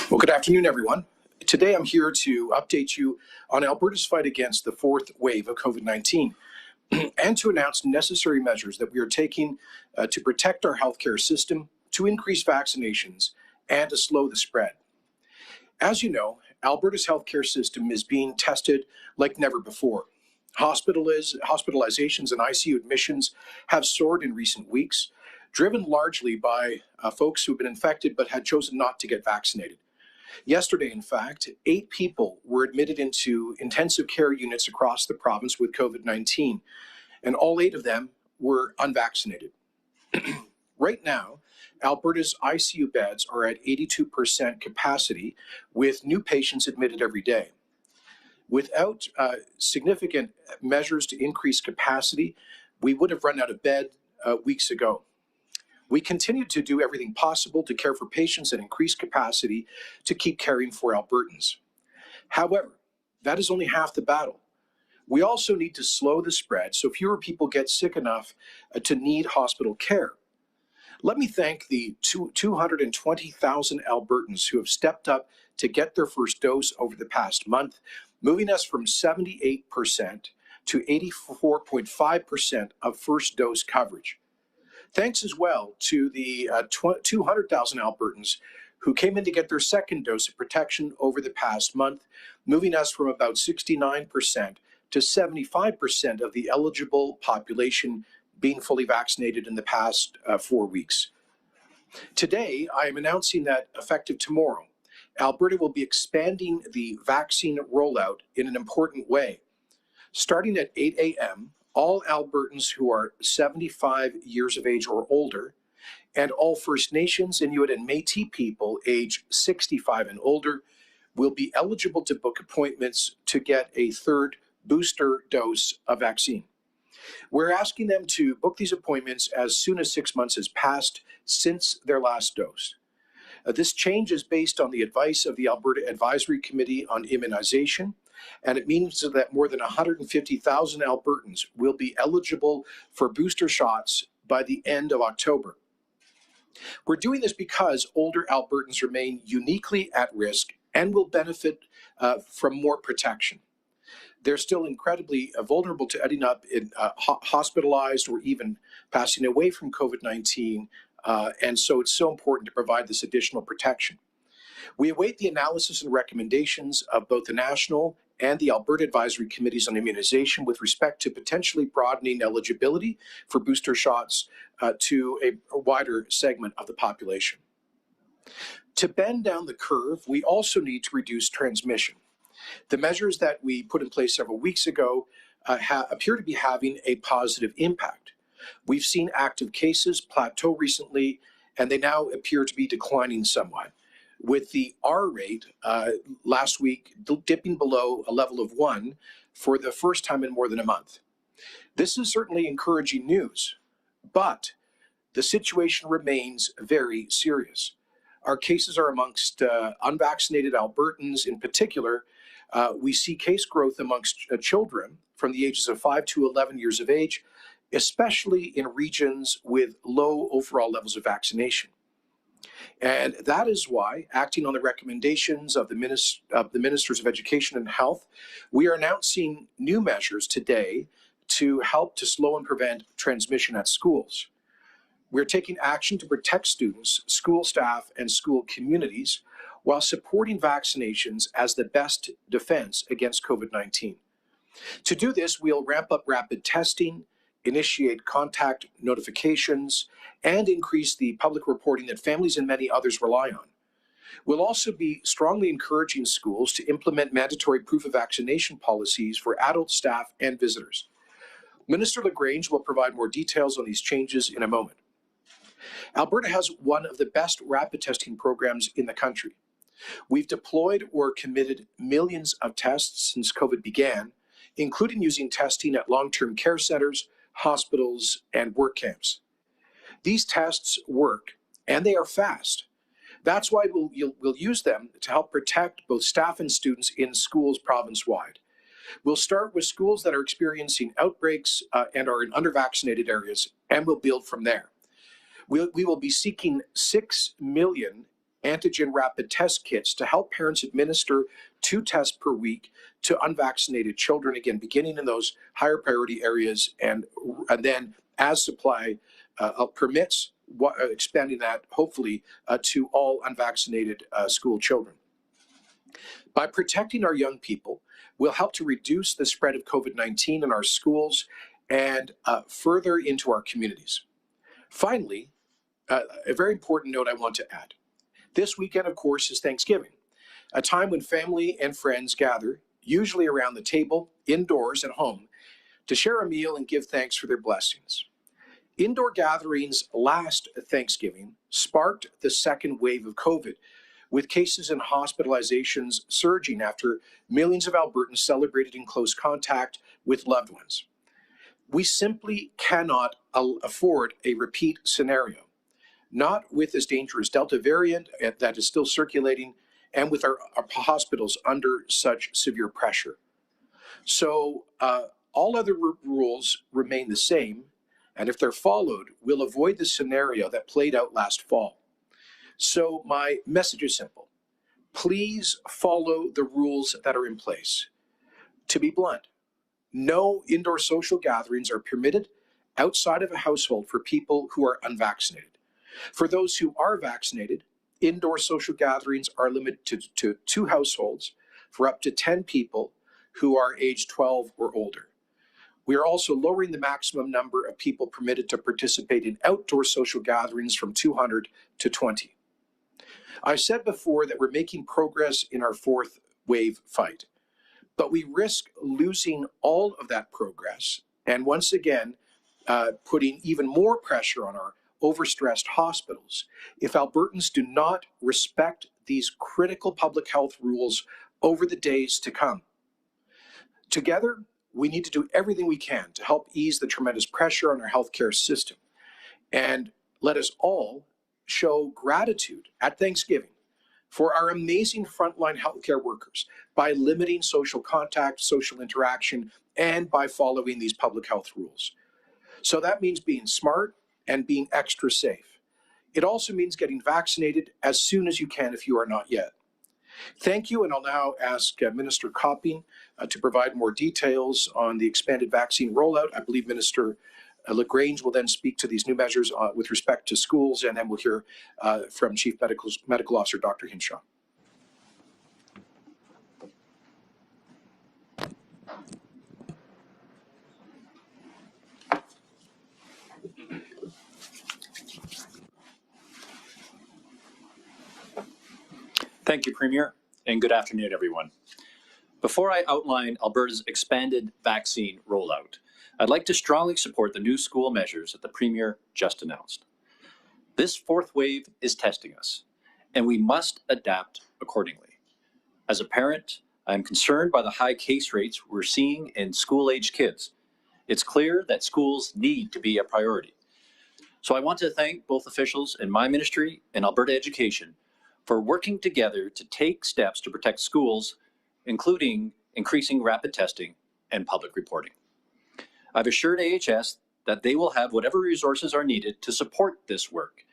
Well, good afternoon, everyone. Today I'm here to update you on Alberta's fight against the fourth wave of COVID-19 and to announce necessary measures that we are taking to protect our healthcare system, to increase vaccinations, and to slow the spread. As you know, Alberta's healthcare system is being tested like never before. Hospitalizations and ICU admissions have soared in recent weeks, driven largely by folks who've been infected but had chosen not to get vaccinated. Yesterday, in fact, 8 people were admitted into intensive care units across the province with COVID-19, and all 8 of them were unvaccinated. Right now, Alberta's ICU beds are at 82% capacity, with new patients admitted every day. Without significant measures to increase capacity, we would have run out of bed weeks ago. We continue to do everything possible to care for patients and increase capacity to keep caring for Albertans. However, that is only half the battle. We also need to slow the spread so fewer people get sick enough to need hospital care. Let me thank the 220,000 Albertans who have stepped up to get their first dose over the past month, moving us from 78% to 84.5% of first dose coverage. Thanks as well to the 200,000 Albertans who came in to get their second dose of protection over the past month, moving us from about 69% to 75% of the eligible population being fully vaccinated in the past 4 weeks. Today, I am announcing that effective tomorrow, Alberta will be expanding the vaccine rollout in an important way. Starting at 8 a.m., all Albertans who are 75 years of age or older, and all First Nations, Inuit, and Métis people age 65 and older will be eligible to book appointments to get a third booster dose of vaccine. We're asking them to book these appointments as soon as 6 months has passed since their last dose. This change is based on the advice of the Alberta Advisory Committee on Immunization, and it means that more than 150,000 Albertans will be eligible for booster shots by the end of October. We're doing this because older Albertans remain uniquely at risk and will benefit from more protection. They're still incredibly vulnerable to ending up in hospitalized or even passing away from COVID-19, and so it's so important to provide this additional protection. We await the analysis and recommendations of both the National and the Alberta Advisory Committees on Immunization with respect to potentially broadening eligibility for booster shots to a wider segment of the population. To bend down the curve, we also need to reduce transmission. The measures that we put in place several weeks ago appear to be having a positive impact. We've seen active cases plateau recently, and they now appear to be declining somewhat, with the R rate last week dipping below a level of 1 for the first time in more than a month. This is certainly encouraging news, but the situation remains very serious. Our cases are amongst unvaccinated Albertans in particular. We see case growth amongst children from the ages of 5 to 11 years of age, especially in regions with low overall levels of vaccination. And that is why, acting on the recommendations of the Ministers of Education and Health, we are announcing new measures today to help to slow and prevent transmission at schools. We're taking action to protect students, school staff, and school communities while supporting vaccinations as the best defense against COVID-19. To do this, we'll ramp up rapid testing, initiate contact notifications, and increase the public reporting that families and many others rely on. We'll also be strongly encouraging schools to implement mandatory proof of vaccination policies for adult staff and visitors. Minister LaGrange will provide more details on these changes in a moment. Alberta has one of the best rapid testing programs in the country. We've deployed or committed millions of tests since COVID began, including using testing at long-term care centers, hospitals, and work camps. These tests work, and they are fast. That's why we'll use them to help protect both staff and students in schools province-wide. We'll start with schools that are experiencing outbreaks and are in under-vaccinated areas, and we'll build from there. We will be seeking 6 million antigen rapid test kits to help parents administer 2 tests per week to unvaccinated children, again, beginning in those higher priority areas, and then as supply permits, expanding that hopefully to all unvaccinated school children. By protecting our young people, we'll help to reduce the spread of COVID-19 in our schools and further into our communities. Finally, a very important note I want to add. This weekend, of course, is Thanksgiving, a time when family and friends gather, usually around the table, indoors at home, to share a meal and give thanks for their blessings. Indoor gatherings last Thanksgiving sparked the second wave of COVID, with cases and hospitalizations surging after millions of Albertans celebrated in close contact with loved ones. We simply cannot afford a repeat scenario, not with this dangerous Delta variant that is still circulating and with our hospitals under such severe pressure. So all other rules remain the same, and if they're followed, we'll avoid the scenario that played out last fall. So my message is simple. Please follow the rules that are in place. To be blunt, no indoor social gatherings are permitted outside of a household for people who are unvaccinated. For those who are vaccinated, indoor social gatherings are limited to 2 households for up to 10 people who are age 12 or older. We are also lowering the maximum number of people permitted to participate in outdoor social gatherings from 200 to 20. I said before that we're making progress in our 4th wave fight, but we risk losing all of that progress and once again putting even more pressure on our overstressed hospitals if Albertans do not respect these critical public health rules over the days to come. Together, we need to do everything we can to help ease the tremendous pressure on our healthcare system. And let us all show gratitude at Thanksgiving for our amazing frontline healthcare workers by limiting social contact, social interaction, and by following these public health rules. So that means being smart and being extra safe. It also means getting vaccinated as soon as you can if you are not yet. Thank you, and I'll now ask Minister Copping to provide more details on the expanded vaccine rollout. I believe Minister LaGrange will then speak to these new measures with respect to schools, and then we'll hear from Chief Medical Officer Dr. Hinshaw. Thank you, Premier, and good afternoon, everyone. Before I outline Alberta's expanded vaccine rollout, I'd like to strongly support the new school measures that the Premier just announced. This 4th wave is testing us, and we must adapt accordingly. As a parent, I am concerned by the high case rates we're seeing in school-aged kids. It's clear that schools need to be a priority. So I want to thank both officials in my ministry and Alberta Education for working together to take steps to protect schools, including increasing rapid testing and public reporting. I've assured AHS that they will have whatever resources are needed to support this work,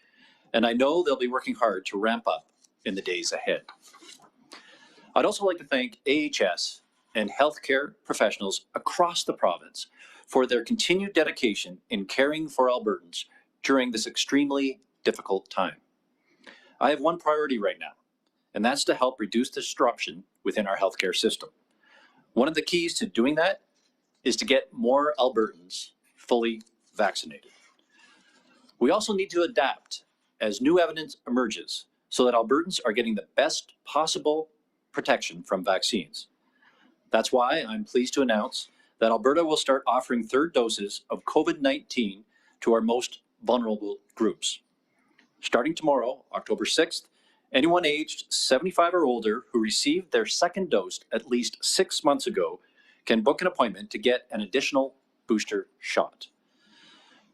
and I know they'll be working hard to ramp up in the days ahead. I'd also like to thank AHS and healthcare professionals across the province for their continued dedication in caring for Albertans during this extremely difficult time. I have one priority right now, and that's to help reduce disruption within our healthcare system. One of the keys to doing that is to get more Albertans fully vaccinated. We also need to adapt as new evidence emerges so that Albertans are getting the best possible protection from vaccines. That's why I'm pleased to announce that Alberta will start offering 3rd doses of COVID-19 to our most vulnerable groups. Starting tomorrow, October 6th, anyone aged 75 or older who received their 2nd dose at least 6 months ago can book an appointment to get an additional booster shot.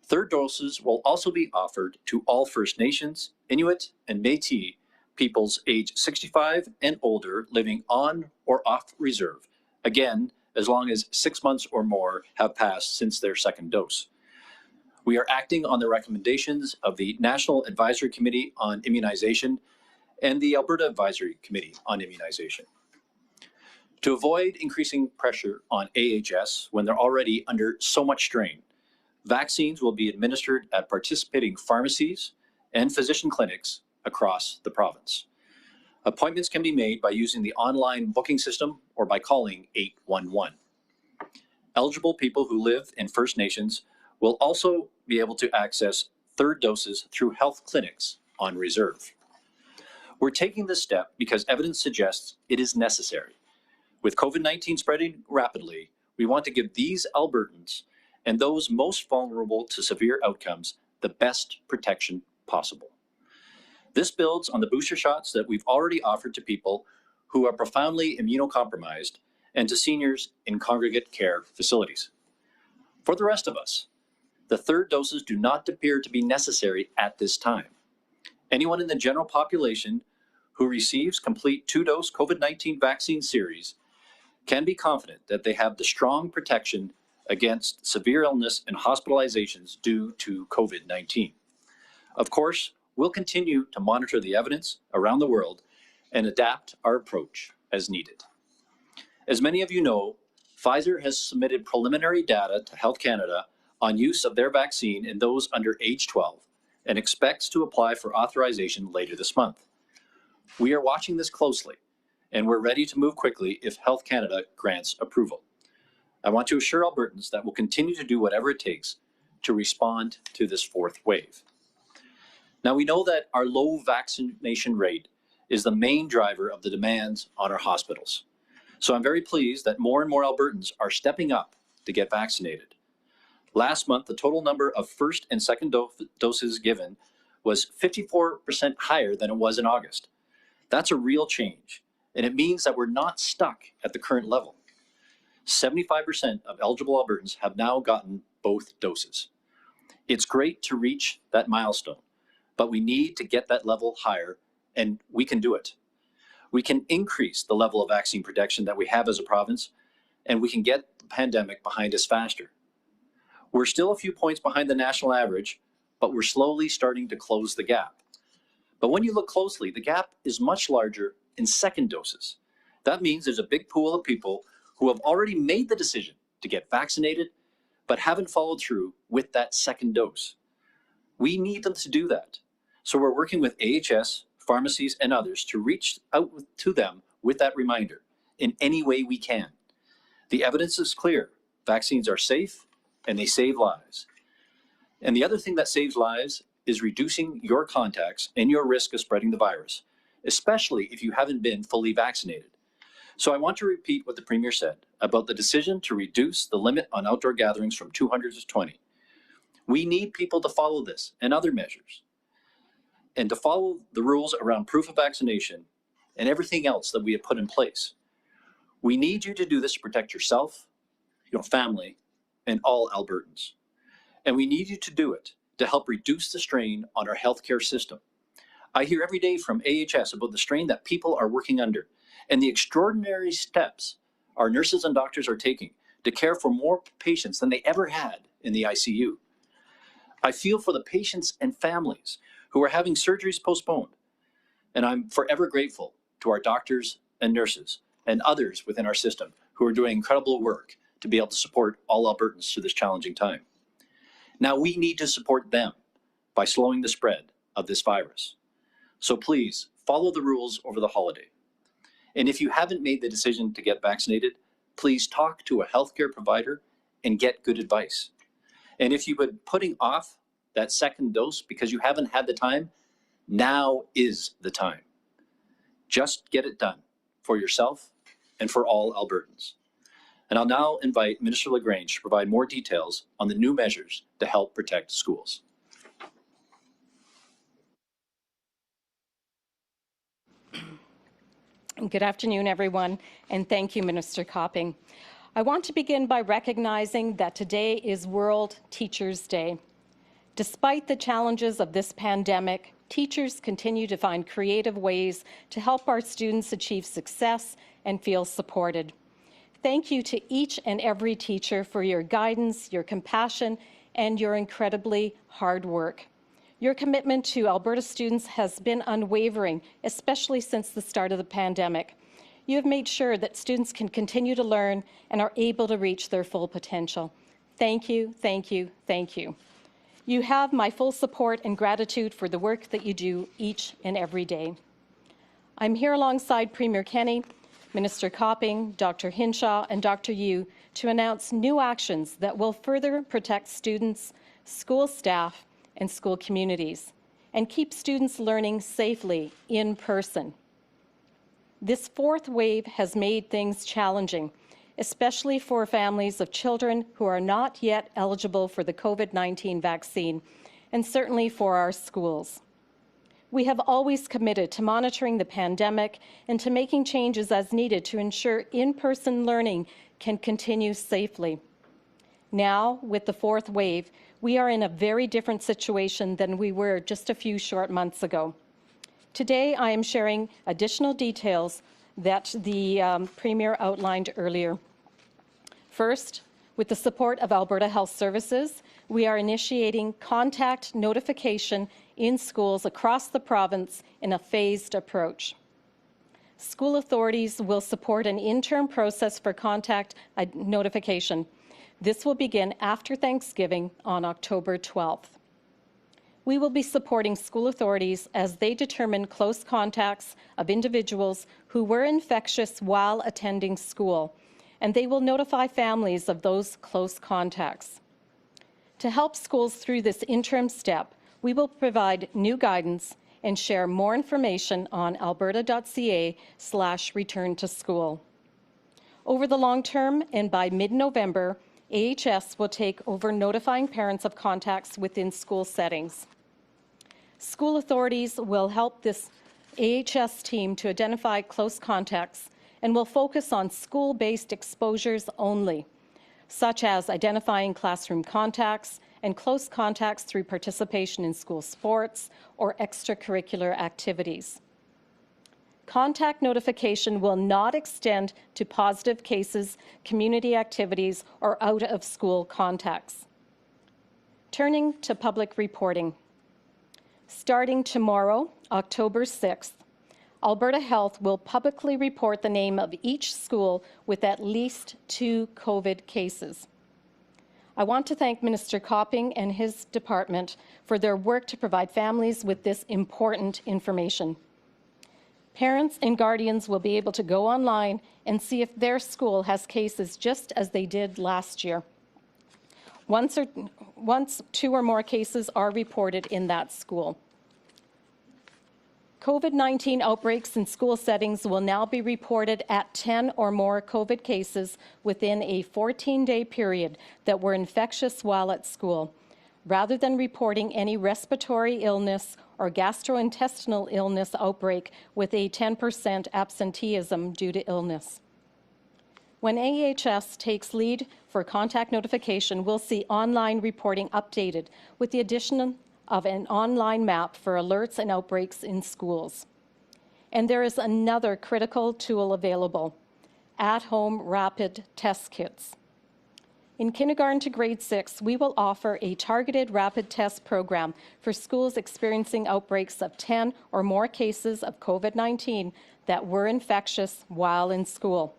3rd doses will also be offered to all First Nations, Inuit, and Métis peoples aged 65 and older living on or off reserve, again, as long as 6 months or more have passed since their 2nd dose. We are acting on the recommendations of the National Advisory Committee on Immunization and the Alberta Advisory Committee on Immunization. To avoid increasing pressure on AHS when they're already under so much strain, vaccines will be administered at participating pharmacies and physician clinics across the province. Appointments can be made by using the online booking system or by calling 811. Eligible people who live in First Nations will also be able to access third doses through health clinics on reserve. We're taking this step because evidence suggests it is necessary. With COVID-19 spreading rapidly, we want to give these Albertans and those most vulnerable to severe outcomes the best protection possible. This builds on the booster shots that we've already offered to people who are profoundly immunocompromised and to seniors in congregate care facilities. For the rest of us, the third doses do not appear to be necessary at this time. Anyone in the general population who receives complete 2-dose COVID-19 vaccine series can be confident that they have the strong protection against severe illness and hospitalizations due to COVID-19. Of course, we'll continue to monitor the evidence around the world and adapt our approach as needed. As many of you know, Pfizer has submitted preliminary data to Health Canada on use of their vaccine in those under age 12 and expects to apply for authorization later this month. We are watching this closely, and we're ready to move quickly if Health Canada grants approval. I want to assure Albertans that we'll continue to do whatever it takes to respond to this fourth wave. Now, we know that our low vaccination rate is the main driver of the demands on our hospitals. So I'm very pleased that more and more Albertans are stepping up to get vaccinated. Last month, the total number of first and second doses given was 54% higher than it was in August. That's a real change, and it means that we're not stuck at the current level. 75% of eligible Albertans have now gotten both doses. It's great to reach that milestone, but we need to get that level higher, and we can do it. We can increase the level of vaccine protection that we have as a province, and we can get the pandemic behind us faster. We're still a few points behind the national average, but we're slowly starting to close the gap. But when you look closely, the gap is much larger in second doses. That means there's a big pool of people who have already made the decision to get vaccinated, but haven't followed through with that second dose. We need them to do that. So we're working with AHS, pharmacies, and others to reach out to them with that reminder in any way we can. The evidence is clear. Vaccines are safe and they save lives. And the other thing that saves lives is reducing your contacts and your risk of spreading the virus, especially if you haven't been fully vaccinated. So I want to repeat what the Premier said about the decision to reduce the limit on outdoor gatherings from 200 to 20. We need people to follow this and other measures, and to follow the rules around proof of vaccination and everything else that we have put in place. We need you to do this to protect yourself, your family, and all Albertans. And we need you to do it to help reduce the strain on our healthcare system. I hear every day from AHS about the strain that people are working under and the extraordinary steps our nurses and doctors are taking to care for more patients than they ever had in the ICU. I feel for the patients and families who are having surgeries postponed, and I'm forever grateful to our doctors and nurses and others within our system who are doing incredible work to be able to support all Albertans through this challenging time. Now we need to support them by slowing the spread of this virus. So please follow the rules over the holiday. And if you haven't made the decision to get vaccinated, please talk to a healthcare provider and get good advice. And if you've been putting off that second dose because you haven't had the time, now is the time. Just get it done for yourself and for all Albertans. And I'll now invite Minister LaGrange to provide more details on the new measures to help protect schools. Good afternoon, everyone, and thank you, Minister Copping. I want to begin by recognizing that today is World Teachers' Day. Despite the challenges of this pandemic, teachers continue to find creative ways to help our students achieve success and feel supported. Thank you to each and every teacher for your guidance, your compassion, and your incredibly hard work. Your commitment to Alberta students has been unwavering, especially since the start of the pandemic. You have made sure that students can continue to learn and are able to reach their full potential. Thank you, thank you, thank you. You have my full support and gratitude for the work that you do each and every day. I'm here alongside Premier Kenney, Minister Copping, Dr. Hinshaw, and Dr. Yu to announce new actions that will further protect students, school staff, and school communities, and keep students learning safely in person. This fourth wave has made things challenging, especially for families of children who are not yet eligible for the COVID-19 vaccine, and certainly for our schools. We have always committed to monitoring the pandemic and to making changes as needed to ensure in-person learning can continue safely. Now, with the fourth wave, we are in a very different situation than we were just a few short months ago. Today, I am sharing additional details that the Premier outlined earlier. First, with the support of Alberta Health Services, we are initiating contact notification in schools across the province in a phased approach. School authorities will support an interim process for contact notification. This will begin after Thanksgiving on October 12th. We will be supporting school authorities as they determine close contacts of individuals who were infectious while attending school, and they will notify families of those close contacts. To help schools through this interim step, we will provide new guidance and share more information on alberta.ca/return to school. Over the long term and by mid-November, AHS will take over notifying parents of contacts within school settings. School authorities will help this AHS team to identify close contacts and will focus on school-based exposures only, such as identifying classroom contacts and close contacts through participation in school sports or extracurricular activities. Contact notification will not extend to positive cases, community activities, or out-of-school contacts. Turning to public reporting. Starting tomorrow, October 6th, Alberta Health will publicly report the name of each school with at least 2 COVID cases. I want to thank Minister Copping and his department for their work to provide families with this important information. Parents and guardians will be able to go online and see if their school has cases just as they did last year. Once 2 or more cases are reported in that school. COVID-19 outbreaks in school settings will now be reported at 10 or more COVID cases within a 14-day period that were infectious while at school, rather than reporting any respiratory illness or gastrointestinal illness outbreak with a 10% absenteeism due to illness. When AHS takes lead for contact notification, we'll see online reporting updated with the addition of an online map for alerts and outbreaks in schools. And there is another critical tool available, at-home rapid test kits. In kindergarten to grade 6, we will offer a targeted rapid test program for schools experiencing outbreaks of 10 or more cases of COVID-19 that were infectious while in school.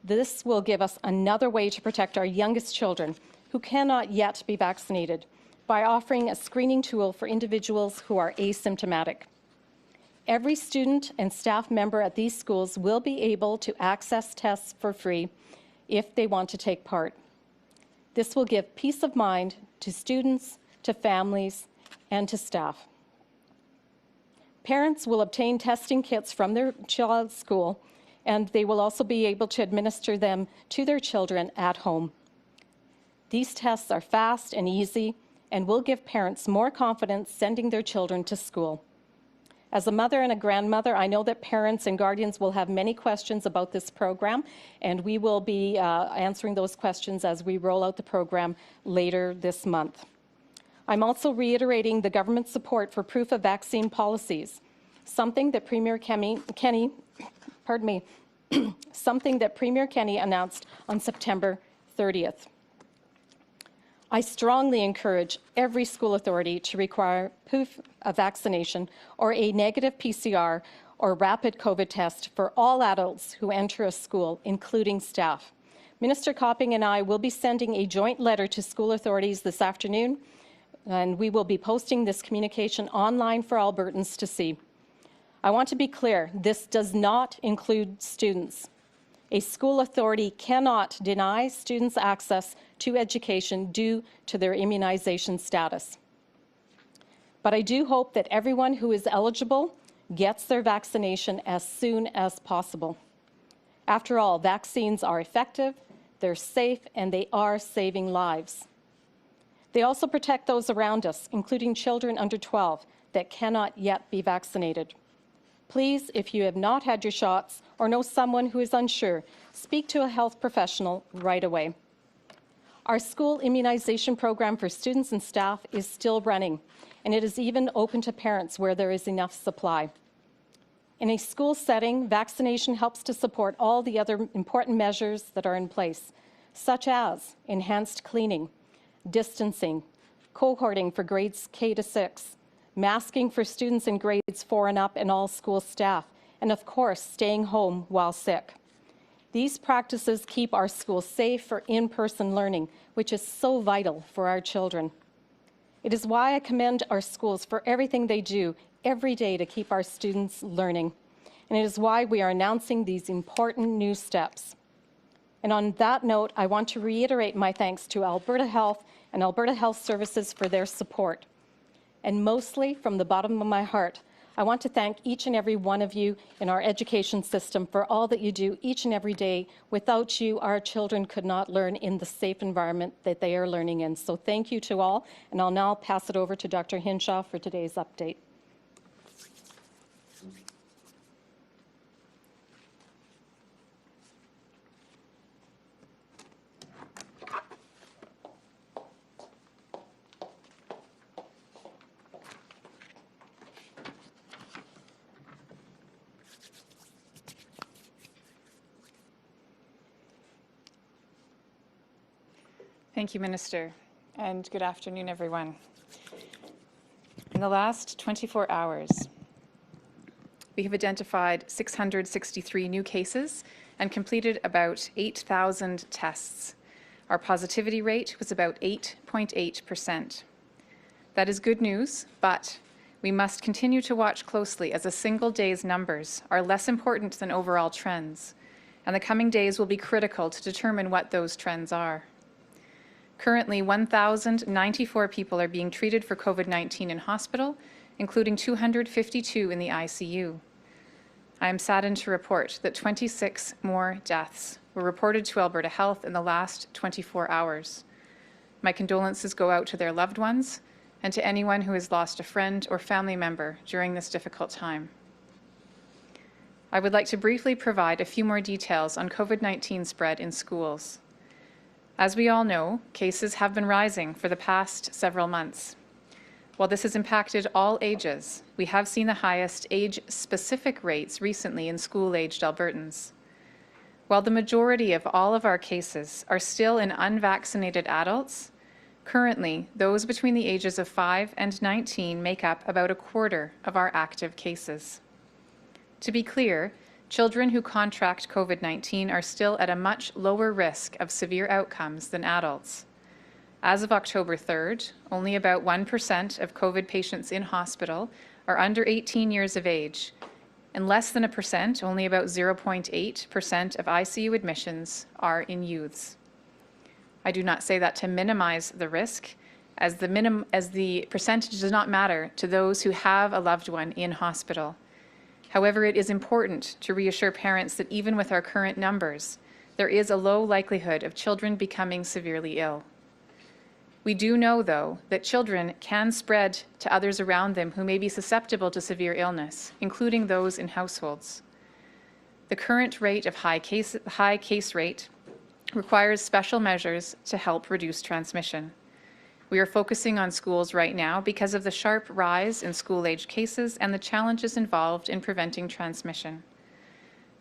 This will give us another way to protect our youngest children who cannot yet be vaccinated by offering a screening tool for individuals who are asymptomatic. Every student and staff member at these schools will be able to access tests for free if they want to take part. This will give peace of mind to students, to families, and to staff. Parents will obtain testing kits from their child's school, and they will also be able to administer them to their children at home. These tests are fast and easy and will give parents more confidence sending their children to school. As a mother and a grandmother, I know that parents and guardians will have many questions about this program, and we will be answering those questions as we roll out the program later this month. I'm also reiterating the government's support for proof of vaccine policies, something that Premier Kenney announced on September 30th. I strongly encourage every school authority to require proof of vaccination or a negative PCR or rapid COVID test for all adults who enter a school, including staff. Minister Copping and I will be sending a joint letter to school authorities this afternoon, and we will be posting this communication online for Albertans to see. I want to be clear, this does not include students. A school authority cannot deny students access to education due to their immunization status. But I do hope that everyone who is eligible gets their vaccination as soon as possible. After all, vaccines are effective, they're safe, and they are saving lives. They also protect those around us, including children under 12 that cannot yet be vaccinated. Please, if you have not had your shots or know someone who is unsure, speak to a health professional right away. Our school immunization program for students and staff is still running, and it is even open to parents where there is enough supply. In a school setting, vaccination helps to support all the other important measures that are in place, such as enhanced cleaning, distancing, cohorting for grades K to 6, masking for students in grades 4 and up and all school staff, and of course, staying home while sick. These practices keep our schools safe for in-person learning, which is so vital for our children. It is why I commend our schools for everything they do every day to keep our students learning. And it is why we are announcing these important new steps. And on that note, I want to reiterate my thanks to Alberta Health and Alberta Health Services for their support. And mostly, from the bottom of my heart, I want to thank each and every one of you in our education system for all that you do each and every day. Without you, our children could not learn in the safe environment that they are learning in. So thank you to all, and I'll now pass it over to Dr. Hinshaw for today's update. Thank you, Minister, and good afternoon, everyone. In the last 24 hours, we have identified 663 new cases and completed about 8,000 tests. Our positivity rate was about 8.8%. That is good news, but we must continue to watch closely as a single day's numbers are less important than overall trends, and the coming days will be critical to determine what those trends are. Currently, 1,094 people are being treated for COVID-19 in hospital, including 252 in the ICU. I am saddened to report that 26 more deaths were reported to Alberta Health in the last 24 hours. My condolences go out to their loved ones and to anyone who has lost a friend or family member during this difficult time. I would like to briefly provide a few more details on COVID-19 spread in schools. As we all know, cases have been rising for the past several months. While this has impacted all ages, we have seen the highest age-specific rates recently in school-aged Albertans. While the majority of all of our cases are still in unvaccinated adults, currently those between the ages of 5 and 19 make up about a quarter of our active cases. To be clear, children who contract COVID-19 are still at a much lower risk of severe outcomes than adults. As of October 3rd, only about 1% of COVID patients in hospital are under 18 years of age, and less than 1%, only about 0.8% of ICU admissions are in youths. I do not say that to minimize the risk, as the percentage does not matter to those who have a loved one in hospital. However, it is important to reassure parents that even with our current numbers, there is a low likelihood of children becoming severely ill. We do know, though, that children can spread to others around them who may be susceptible to severe illness, including those in households. The current rate of high case rate requires special measures to help reduce transmission. We are focusing on schools right now because of the sharp rise in school-aged cases and the challenges involved in preventing transmission.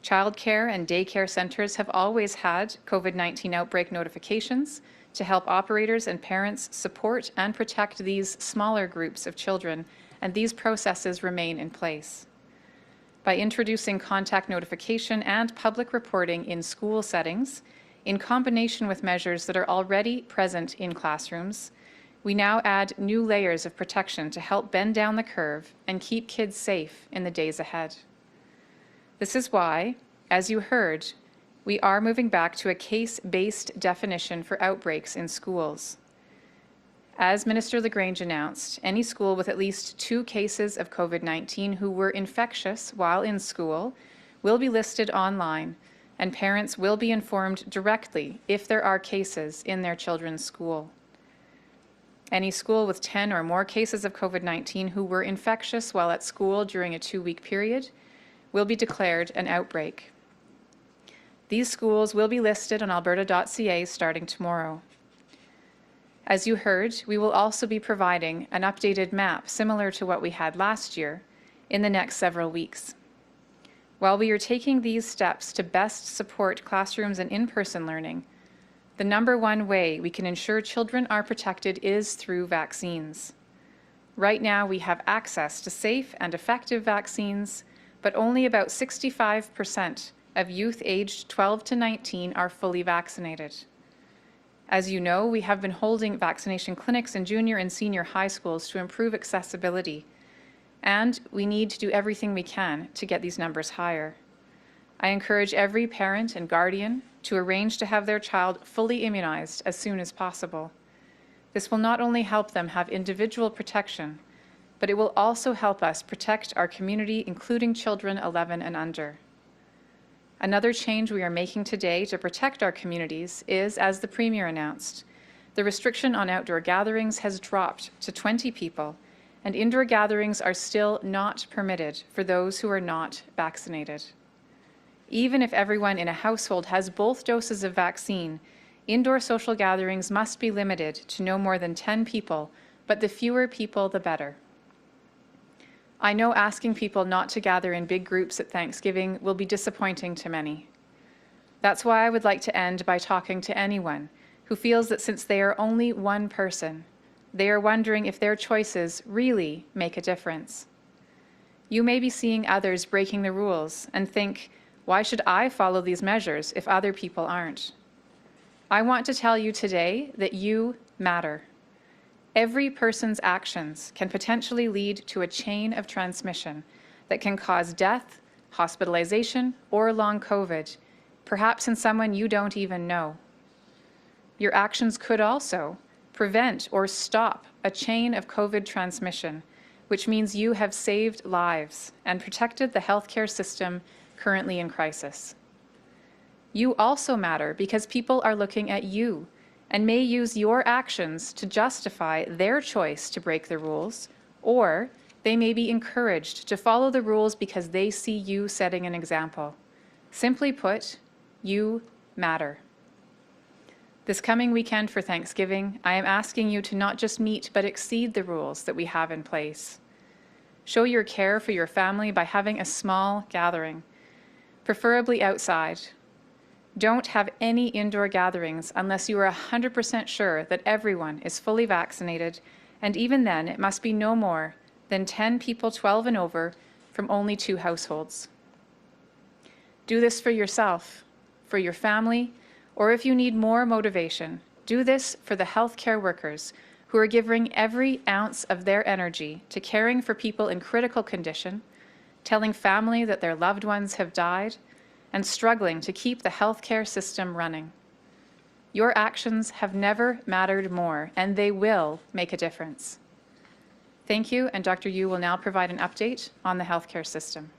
Childcare and daycare centres have always had COVID-19 outbreak notifications to help operators and parents support and protect these smaller groups of children, and these processes remain in place. By introducing contact notification and public reporting in school settings, in combination with measures that are already present in classrooms, we now add new layers of protection to help bend down the curve and keep kids safe in the days ahead. This is why, as you heard, we are moving back to a case-based definition for outbreaks in schools. As Minister LaGrange announced, any school with at least 2 cases of COVID-19 who were infectious while in school will be listed online, and parents will be informed directly if there are cases in their children's school. Any school with 10 or more cases of COVID-19 who were infectious while at school during a 2-week period will be declared an outbreak. These schools will be listed on alberta.ca starting tomorrow. As you heard, we will also be providing an updated map similar to what we had last year in the next several weeks. While we are taking these steps to best support classrooms and in-person learning, the #1 way we can ensure children are protected is through vaccines. Right now, we have access to safe and effective vaccines, but only about 65% of youth aged 12 to 19 are fully vaccinated. As you know, we have been holding vaccination clinics in junior and senior high schools to improve accessibility, and we need to do everything we can to get these numbers higher. I encourage every parent and guardian to arrange to have their child fully immunized as soon as possible. This will not only help them have individual protection, but it will also help us protect our community, including children 11 and under. Another change we are making today to protect our communities is, as the Premier announced, the restriction on outdoor gatherings has dropped to 20 people, and indoor gatherings are still not permitted for those who are not vaccinated. Even if everyone in a household has both doses of vaccine, indoor social gatherings must be limited to no more than 10 people, but the fewer people, the better. I know asking people not to gather in big groups at Thanksgiving will be disappointing to many. That's why I would like to end by talking to anyone who feels that since they are only one person, they are wondering if their choices really make a difference. You may be seeing others breaking the rules and think, why should I follow these measures if other people aren't? I want to tell you today that you matter. Every person's actions can potentially lead to a chain of transmission that can cause death, hospitalization, or long COVID, perhaps in someone you don't even know. Your actions could also prevent or stop a chain of COVID transmission, which means you have saved lives and protected the healthcare system currently in crisis. You also matter because people are looking at you and may use your actions to justify their choice to break the rules, or they may be encouraged to follow the rules because they see you setting an example. Simply put, you matter. This coming weekend for Thanksgiving, I am asking you to not just meet but exceed the rules that we have in place. Show your care for your family by having a small gathering, preferably outside. Don't have any indoor gatherings unless you are 100% sure that everyone is fully vaccinated, and even then it must be no more than 10 people 12 and over from only 2 households. Do this for yourself, for your family, or if you need more motivation, do this for the healthcare workers who are giving every ounce of their energy to caring for people in critical condition, telling family that their loved ones have died, and struggling to keep the healthcare system running. Your actions have never mattered more, and they will make a difference. Thank you, and Dr. Yu will now provide an update on the healthcare system.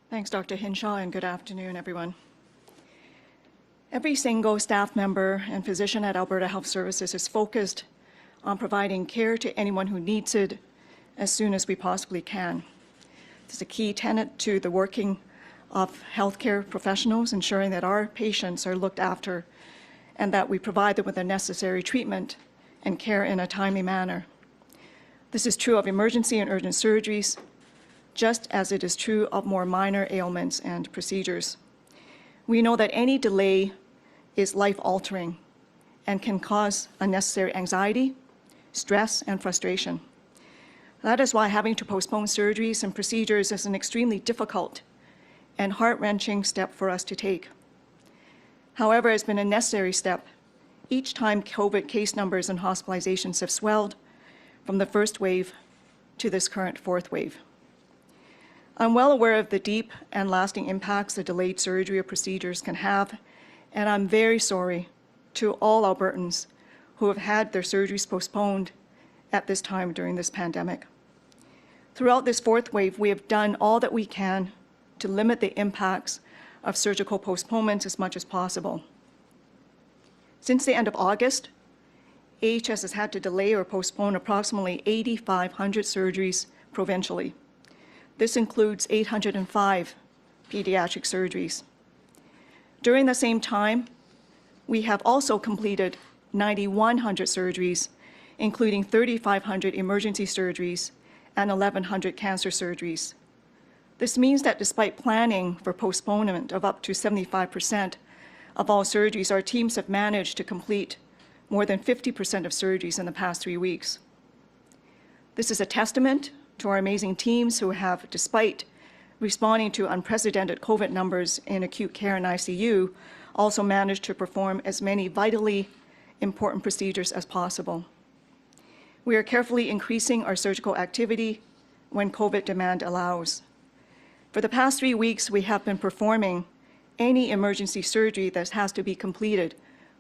Thanks, Dr. Hinshaw, and good afternoon, everyone. Every single staff member and physician at Alberta Health Services is focused on providing care to anyone who needs it as soon as we possibly can. This is a key tenet to the working of healthcare professionals, ensuring that our patients are looked after and that we provide them with the necessary treatment and care in a timely manner. This is true of emergency and urgent surgeries, just as it is true of more minor ailments and procedures. We know that any delay is life-altering and can cause unnecessary anxiety, stress, and frustration. That is why having to postpone surgeries and procedures is an extremely difficult and heart-wrenching step for us to take. However, it's been a necessary step each time COVID case numbers and hospitalizations have swelled from the first wave to this current fourth wave. I'm well aware of the deep and lasting impacts a delayed surgery or procedures can have, and I'm very sorry to all Albertans who have had their surgeries postponed at this time during this pandemic. Throughout this fourth wave, we have done all that we can to limit the impacts of surgical postponements as much as possible. Since the end of August, AHS has had to delay or postpone approximately 8,500 surgeries provincially. This includes 805 pediatric surgeries. During the same time, we have also completed 9,100 surgeries, including 3,500 emergency surgeries and 1,100 cancer surgeries. This means that despite planning for postponement of up to 75% of all surgeries, our teams have managed to complete more than 50% of surgeries in the past 3 weeks. This is a testament to our amazing teams who have, despite responding to unprecedented COVID numbers in acute care and ICU, also managed to perform as many vitally important procedures as possible. We are carefully increasing our surgical activity when COVID demand allows. For the past 3 weeks, we have been performing any emergency surgery that has to be completed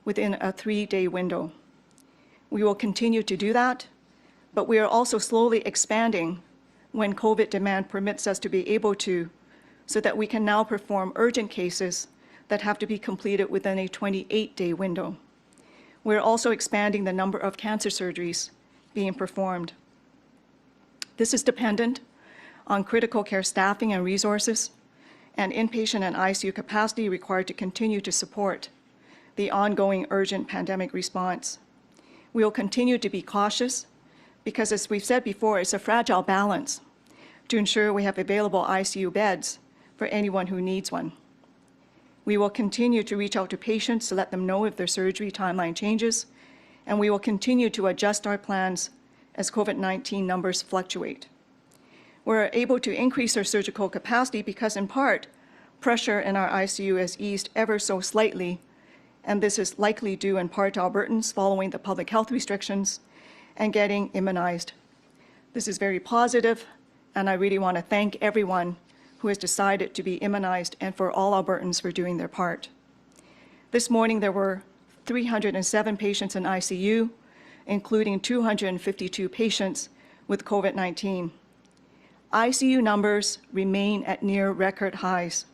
within a 3-day window. We will continue to do that, but we are also slowly expanding when COVID demand permits us to be able to, so that we can now perform urgent cases that have to be completed within a 28-day window. We're also expanding the number of cancer surgeries being performed. This is dependent on critical care staffing and resources, and inpatient and ICU capacity required to continue to support the ongoing urgent pandemic response. We will continue to be cautious because, as we've said before, it's a fragile balance to ensure we have available ICU beds for anyone who needs one. We will continue to reach out to patients to let them know if their surgery timeline changes, and we will continue to adjust our plans as COVID-19 numbers fluctuate. We're able to increase our surgical capacity because, in part, pressure in our ICU has eased ever so slightly, and this is likely due in part to Albertans following the public health restrictions and getting immunized. This is very positive, and I really want to thank everyone who has decided to be immunized and for all Albertans for doing their part. This morning, there were 307 patients in ICU, including 252 patients with COVID-19. ICU numbers remain at near record highs.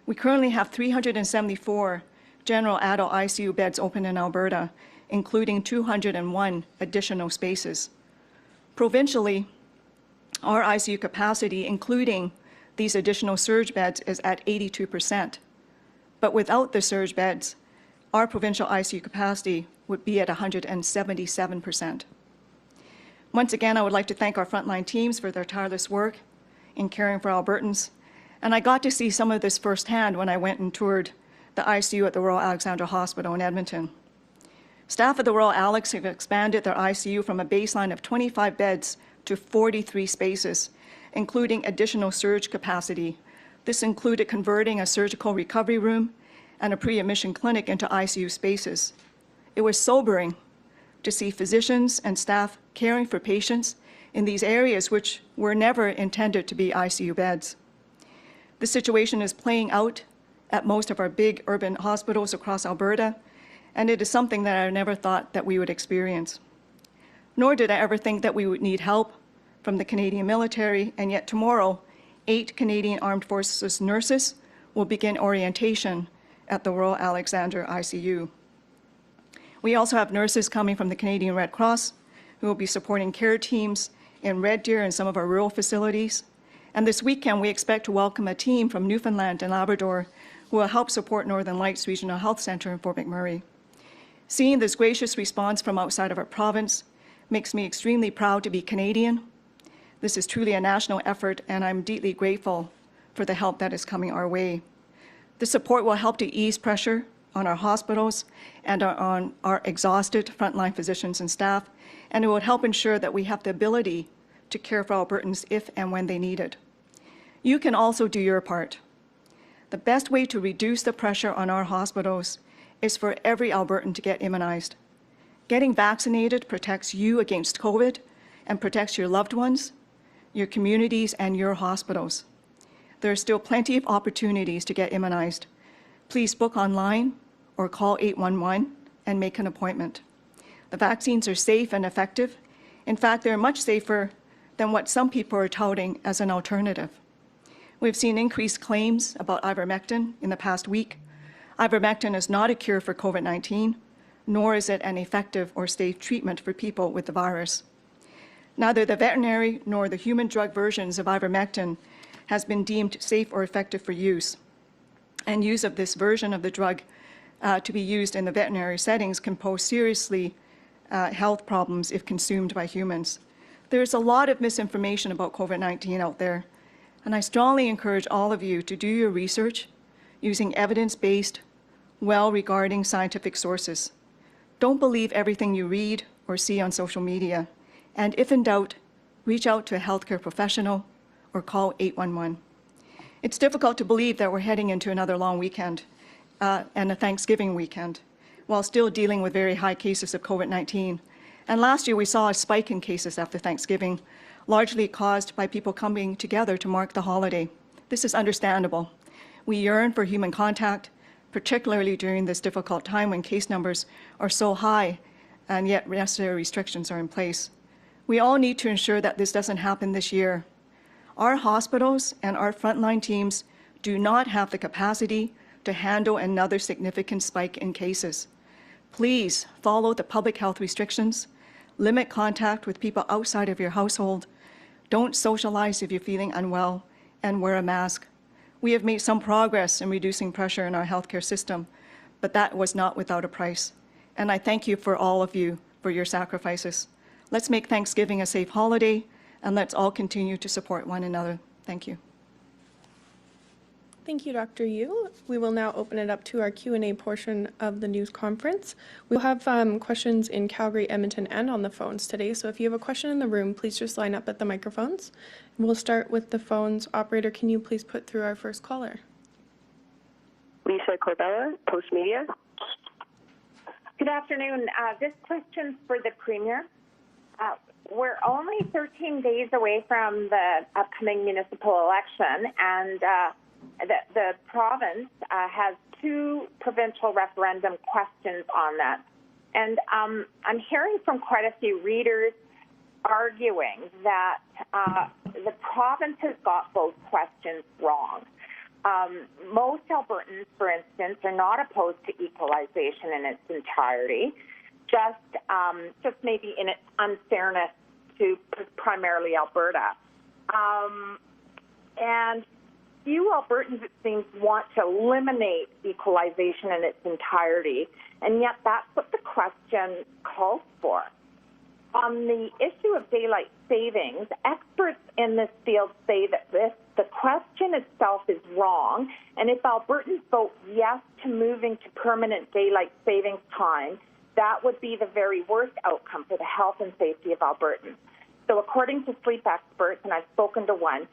We currently have 374 general adult ICU beds open in Alberta, including 201 additional spaces. Provincially, our ICU capacity, including these additional surge beds, is at 82%. But without the surge beds, our provincial ICU capacity would be at 177%. Once again, I would like to thank our frontline teams for their tireless work in caring for Albertans. And I got to see some of this firsthand when I went and toured the ICU at the Royal Alexandra Hospital in Edmonton. Staff at the Royal Alex have expanded their ICU from a baseline of 25 beds to 43 spaces, including additional surge capacity. This included converting a surgical recovery room and a pre-admission clinic into ICU spaces. It was sobering to see physicians and staff caring for patients in these areas which were never intended to be ICU beds. This situation is playing out at most of our big urban hospitals across Alberta, and it is something that I never thought that we would experience. Nor did I ever think that we would need help from the Canadian military, and yet tomorrow, 8 Canadian Armed Forces nurses will begin orientation at the Royal Alexandra ICU. We also have nurses coming from the Canadian Red Cross who will be supporting care teams in Red Deer and some of our rural facilities, And this weekend, we expect to welcome a team from Newfoundland and Labrador who will help support Northern Lights Regional Health Centre in Fort McMurray. Seeing this gracious response from outside of our province makes me extremely proud to be Canadian. This is truly a national effort, and I'm deeply grateful for the help that is coming our way. The support will help to ease pressure on our hospitals and on our exhausted frontline physicians and staff, and it will help ensure that we have the ability to care for Albertans if and when they need it. You can also do your part. The best way to reduce the pressure on our hospitals is for every Albertan to get immunized. Getting vaccinated protects you against COVID and protects your loved ones, your communities, and your hospitals. There are still plenty of opportunities to get immunized. Please book online or call 811 and make an appointment. The vaccines are safe and effective. In fact, they're much safer than what some people are touting as an alternative. We've seen increased claims about ivermectin in the past week. Ivermectin is not a cure for COVID-19, nor is it an effective or safe treatment for people with the virus. Neither the veterinary nor the human drug versions of ivermectin has been deemed safe or effective for use. And use of this version of the drug to be used in the veterinary settings can pose seriously health problems if consumed by humans. There's a lot of misinformation about COVID-19 out there, and I strongly encourage all of you to do your research using evidence-based, well-regarding scientific sources. Don't believe everything you read or see on social media, and if in doubt, reach out to a healthcare professional or call 811. It's difficult to believe that we're heading into another long weekend and a Thanksgiving weekend while still dealing with very high cases of COVID-19. And last year we saw a spike in cases after Thanksgiving, largely caused by people coming together to mark the holiday. This is understandable. We yearn for human contact, particularly during this difficult time when case numbers are so high and yet necessary restrictions are in place. We all need to ensure that this doesn't happen this year. Our hospitals and our frontline teams do not have the capacity to handle another significant spike in cases. Please follow the public health restrictions, limit contact with people outside of your household, don't socialize if you're feeling unwell, and wear a mask. We have made some progress in reducing pressure in our healthcare system, but that was not without a price. And I thank you for all of you for your sacrifices. Let's make Thanksgiving a safe holiday, and let's all continue to support one another. Thank you. Thank you, Dr. Yu. We will now open it up to our Q&A portion of the news conference. We'll have questions in Calgary, Edmonton, and on the phones today. So if you have a question in the room, please just line up at the microphones. We'll start with the phones. Operator, can you please put through our first caller? Lisa Corbella, Post Media. Good afternoon. This question's for the Premier. We're only 13 days away from the upcoming municipal election, and the province has two provincial referendum questions on that. And I'm hearing from quite a few readers arguing that the province has got both questions wrong. Most Albertans, for instance, are not opposed to equalization in its entirety, just maybe in its unfairness to primarily Alberta. And few Albertans, it seems, want to eliminate equalization in its entirety, and yet that's what the question calls for. On the issue of daylight savings, experts in this field say that the question itself is wrong, and if Albertans vote yes to moving to permanent daylight savings time, that would be the very worst outcome for the health and safety of Albertans. So according to sleep experts, and I've spoken to one,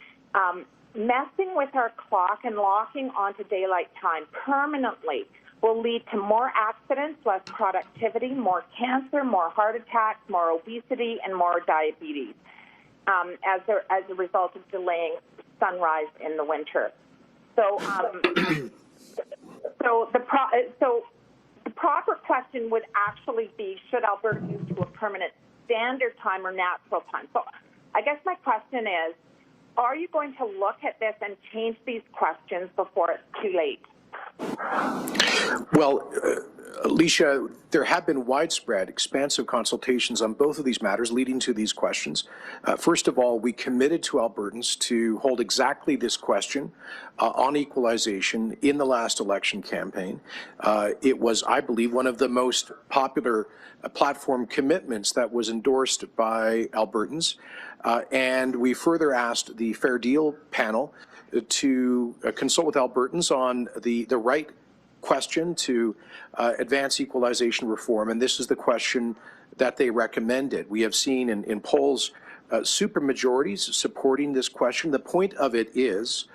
messing with our clock and locking onto daylight time permanently will lead to more accidents, less productivity, more cancer, more heart attacks, more obesity, and more diabetes as a result of delaying sunrise in the winter. So, so the proper question would actually be, should Alberta move to a permanent standard time or natural time? So I guess my question is, are you going to look at this and change these questions before it's too late? Well, Alicia, there have been widespread, expansive consultations on both of these matters leading to these questions. First of all, we committed to Albertans to hold exactly this question on equalization in the last election campaign. It was, I believe, one of the most popular platform commitments that was endorsed by Albertans. And we further asked the Fair Deal panel to consult with Albertans on the right question to advance equalization reform, and this is the question that they recommended. We have seen in polls supermajorities supporting this question. The point of it is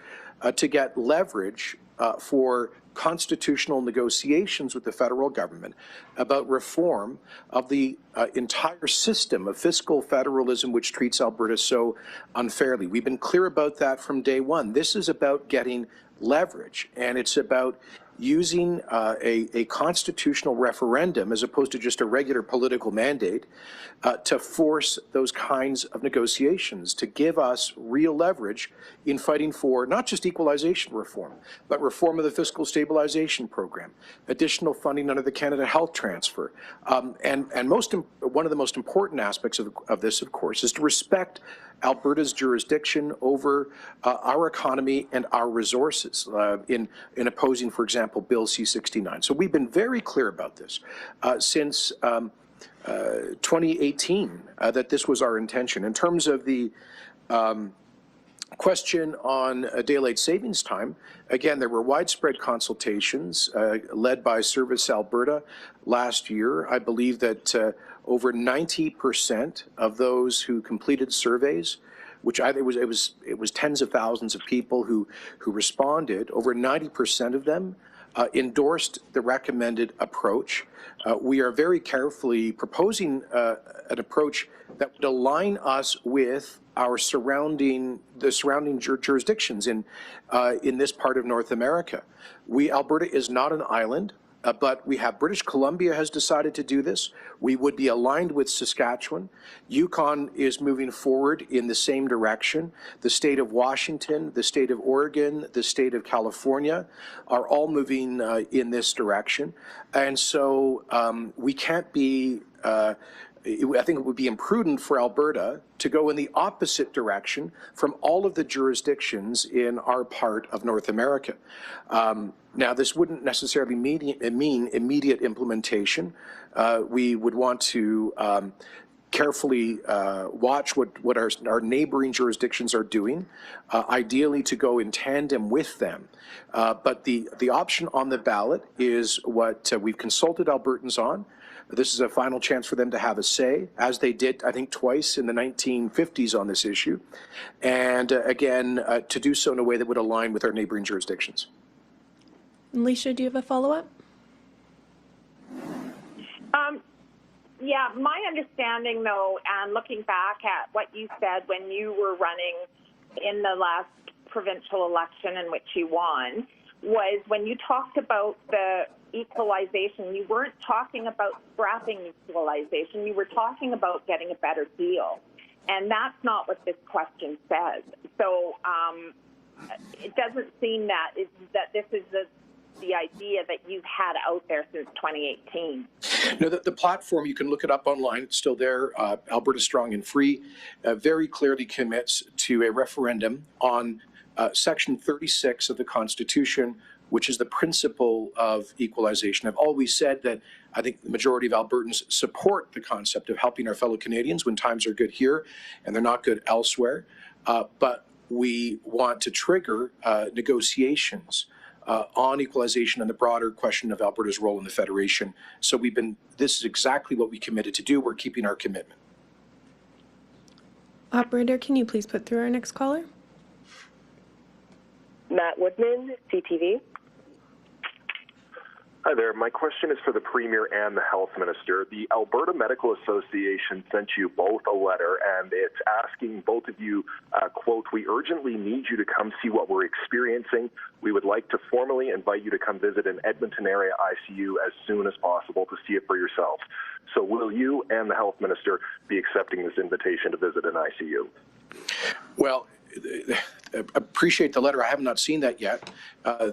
to get leverage for constitutional negotiations with the federal government about reform of the entire system of fiscal federalism which treats Alberta so unfairly. We've been clear about that from day one. This is about getting leverage, and it's about using a constitutional referendum as opposed to just a regular political mandate to force those kinds of negotiations, to give us real leverage in fighting for not just equalization reform, but reform of the fiscal stabilization program, additional funding under the Canada Health Transfer. And one of the most important aspects of this, of course, is to respect Alberta's jurisdiction over our economy and our resources in opposing, for example, Bill C-69. So we've been very clear about this since 2018 that this was our intention. In terms of the question on daylight savings time, again, there were widespread consultations led by Service Alberta last year. I believe that over 90% of those who completed surveys, which it was tens of thousands of people who responded, over 90% of them endorsed the recommended approach. We are very carefully proposing an approach that would align us with our surrounding jurisdictions in this part of North America. Alberta is not an island. But we have British Columbia has decided to do this. We would be aligned with Saskatchewan. Yukon is moving forward in the same direction. The state of Washington, the state of Oregon, the state of California are all moving in this direction. And so we can't be I think it would be imprudent for Alberta to go in the opposite direction from all of the jurisdictions in our part of North America. Now, this wouldn't necessarily mean immediate implementation. We would want to carefully watch what our neighboring jurisdictions are doing, ideally to go in tandem with them. But the option on the ballot is what we've consulted Albertans on. This is a final chance for them to have a say, as they did, I think, twice in the 1950s on this issue, and again, to do so in a way that would align with our neighboring jurisdictions. Alicia, do you have a follow-up? Yeah, my understanding, though, and looking back at what you said when you were running in the last provincial election in which you won, was when you talked about the equalization, you weren't talking about scrapping equalization, you were talking about getting a better deal. And that's not what this question says. So it doesn't seem that this is the idea that you've had out there since 2018. No, the platform, you can look it up online, it's still there. Alberta Strong and Free very clearly commits to a referendum on Section 36 of the Constitution, which is the principle of equalization. I've always said that I think the majority of Albertans support the concept of helping our fellow Canadians when times are good here and they're not good elsewhere. But we want to trigger negotiations on equalization and the broader question of Alberta's role in the Federation. So this is exactly what we committed to do. We're keeping our commitment. Operator, can you please put through our next caller? Matt Woodman, CTV. Hi there. My question is for the Premier and the Health Minister. The Alberta Medical Association sent you both a letter, and it's asking both of you, quote, "We urgently need you to come see what we're experiencing. We would like to formally invite you to come visit an Edmonton area ICU as soon as possible to see it for yourselves." So will you and the Health Minister be accepting this invitation to visit an ICU? Well, appreciate the letter. I have not seen that yet.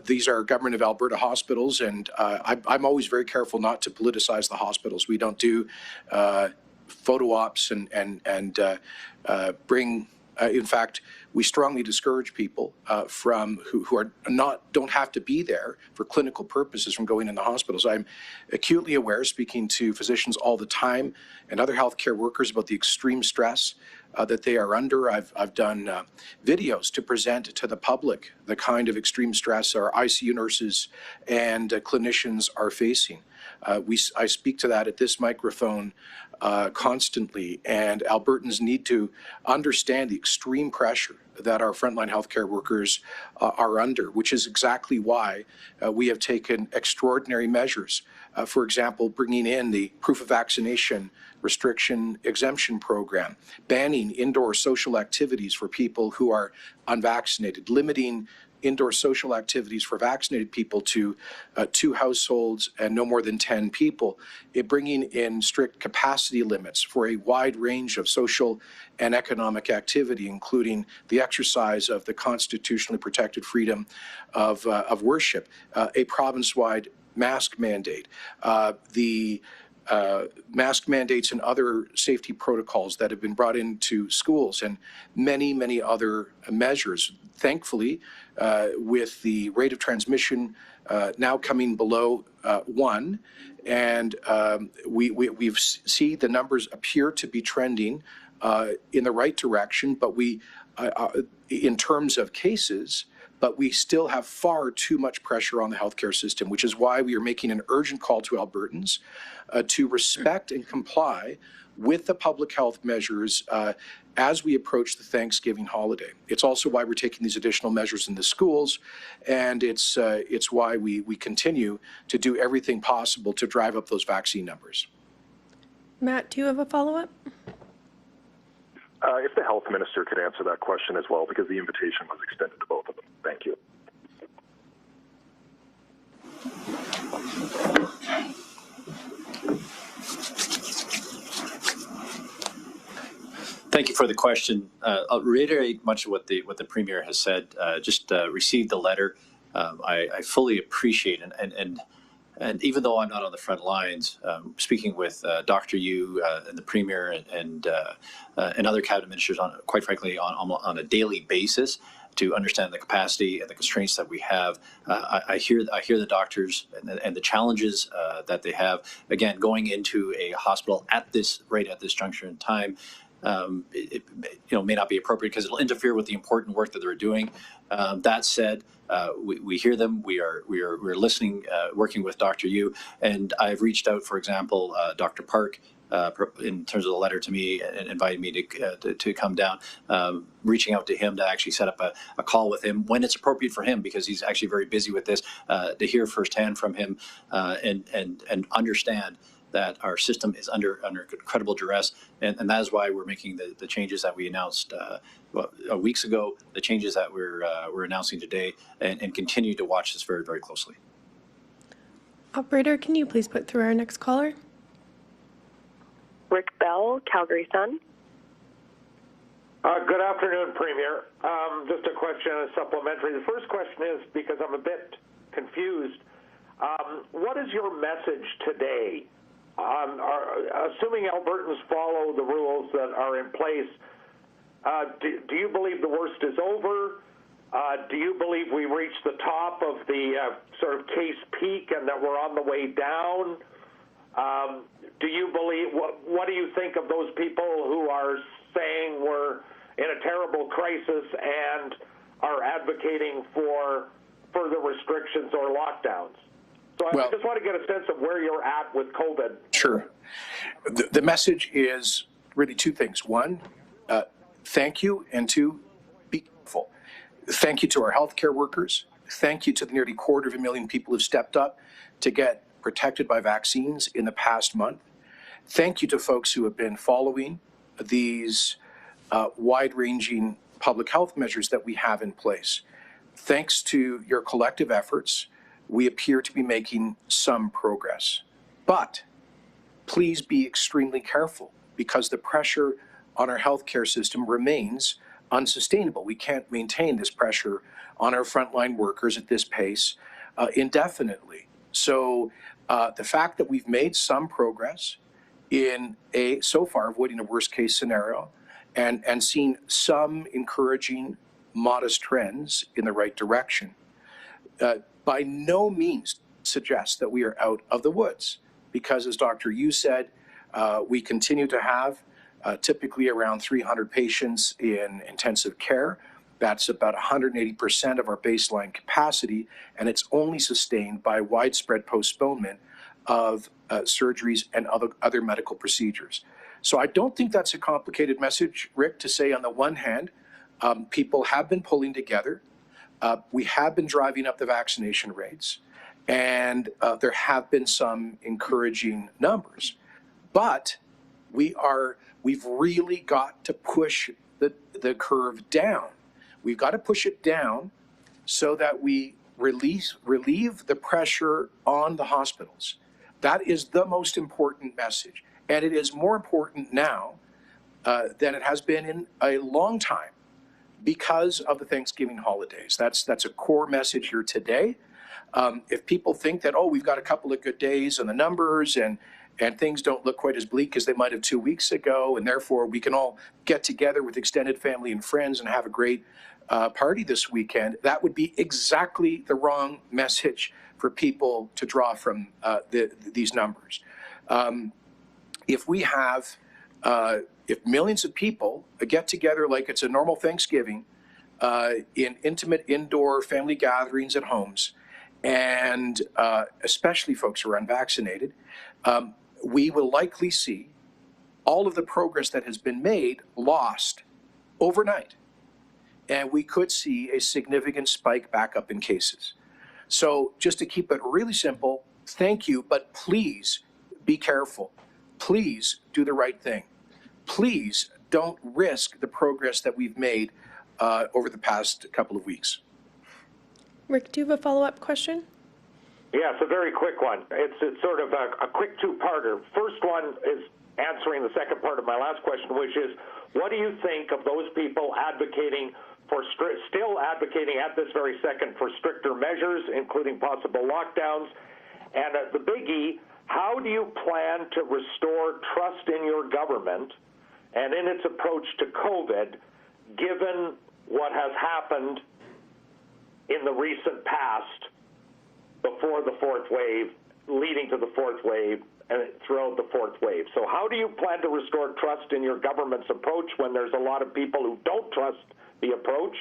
These are Government of Alberta hospitals, and I'm always very careful not to politicize the hospitals. We don't do photo ops and bring. In fact, we strongly discourage people from who are don't have to be there for clinical purposes from going in the hospitals. I'm acutely aware, speaking to physicians all the time and other healthcare workers, about the extreme stress that they are under. I've done videos to present to the public the kind of extreme stress our ICU nurses and clinicians are facing. I speak to that at this microphone constantly, and Albertans need to understand the extreme pressure that our frontline healthcare workers are under, which is exactly why we have taken extraordinary measures. For example, bringing in the proof of vaccination restriction exemption program, banning indoor social activities for people who are unvaccinated, limiting indoor social activities for vaccinated people to 2 households and no more than 10 people, bringing in strict capacity limits for a wide range of social and economic activity, including the exercise of the constitutionally protected freedom of worship, a province-wide mask mandate, the mask mandates and other safety protocols that have been brought into schools, and many, many other measures. Thankfully, with the rate of transmission now coming below 1, and we see the numbers appear to be trending in the right direction, but we, in terms of cases, but we still have far too much pressure on the healthcare system, which is why we are making an urgent call to Albertans to respect and comply with the public health measures as we approach the Thanksgiving holiday. It's also why we're taking these additional measures in the schools, and it's why we continue to do everything possible to drive up those vaccine numbers. Matt, do you have a follow-up? If the health minister could answer that question as well, because the invitation was extended to both of them. Thank you. Thank you for the question. I'll reiterate much of what the Premier has said. Just received the letter. I fully appreciate and even though I'm not on the front lines, speaking with Dr. Yu and the Premier and other cabinet ministers, quite frankly, on a daily basis, to understand the capacity and the constraints that we have. I hear the doctors and the challenges that they have. Again, going into a hospital at this juncture in time, it may not be appropriate because it'll interfere with the important work that they're doing. That said, we hear them. We're listening, working with Dr. Yu, and I've reached out, for example, Dr. Park, in terms of the letter to me and invited me to come down, reaching out to him to actually set up a call with him when it's appropriate for him, because he's actually very busy with this, to hear firsthand from him and understand that our system is under incredible duress, and that is why we're making the changes that we announced weeks ago, the changes that we're announcing today, and continue to watch this very, very closely. Operator, can you please put through our next caller? Rick Bell, Calgary Sun. Good afternoon, Premier. Just a question and a supplementary. The first question is, because I'm a bit confused, what is your message today? Assuming Albertans follow the rules that are in place, do you believe the worst is over? Do you believe we reached the top of the sort of case peak and that we're on the way down? Do you believe, what do you think of those people who are saying we're in a terrible crisis and are advocating for further restrictions or lockdowns? So I just want to get a sense of where you're at with COVID. Sure. The message is really two things. One, thank you, and two, be careful. Thank you to our healthcare workers. Thank you to the nearly 250,000 people who've stepped up to get protected by vaccines in the past month. Thank you to folks who have been following these wide-ranging public health measures that we have in place. Thanks to your collective efforts, we appear to be making some progress. But please be extremely careful, because the pressure on our healthcare system remains unsustainable. We can't maintain this pressure on our frontline workers at this pace indefinitely. So the fact that we've made some progress in so far avoiding a worst case scenario and seen some encouraging modest trends in the right direction by no means suggests that we are out of the woods, because as Dr. Yu said, we continue to have typically around 300 patients in intensive care. That's about 180% of our baseline capacity, and it's only sustained by widespread postponement of surgeries and other medical procedures. So I don't think that's a complicated message, Rick, to say on the one hand, people have been pulling together, we have been driving up the vaccination rates, and there have been some encouraging numbers. But we've really got to push the curve down. We've got to push it down so that we relieve the pressure on the hospitals. That is the most important message. And it is more important now than it has been in a long time because of the Thanksgiving holidays. That's a core message here today. If people think that, oh, we've got a couple of good days on the numbers and things don't look quite as bleak as they might have 2 weeks ago, and therefore we can all get together with extended family and friends and have a great party this weekend, that would be exactly the wrong message for people to draw from these numbers. If we have, if millions of people get together like it's a normal Thanksgiving in intimate indoor family gatherings at homes, and especially folks who are unvaccinated, we will likely see all of the progress that has been made lost overnight. And we could see a significant spike back up in cases. So just to keep it really simple, thank you, but please be careful. Please do the right thing. Please don't risk the progress that we've made over the past couple of weeks. Rick, do you have a follow-up question? Yes, a very quick one. It's sort of a quick two-parter. First one is answering the second part of my last question, which is, what do you think of those people advocating for still advocating at this very second for stricter measures, including possible lockdowns? And the biggie, how do you plan to restore trust in your government and in its approach to COVID, given what has happened in the recent past before the fourth wave, leading to the fourth wave, and throughout the fourth wave? So how do you plan to restore trust in your government's approach when there's a lot of people who don't trust the approach?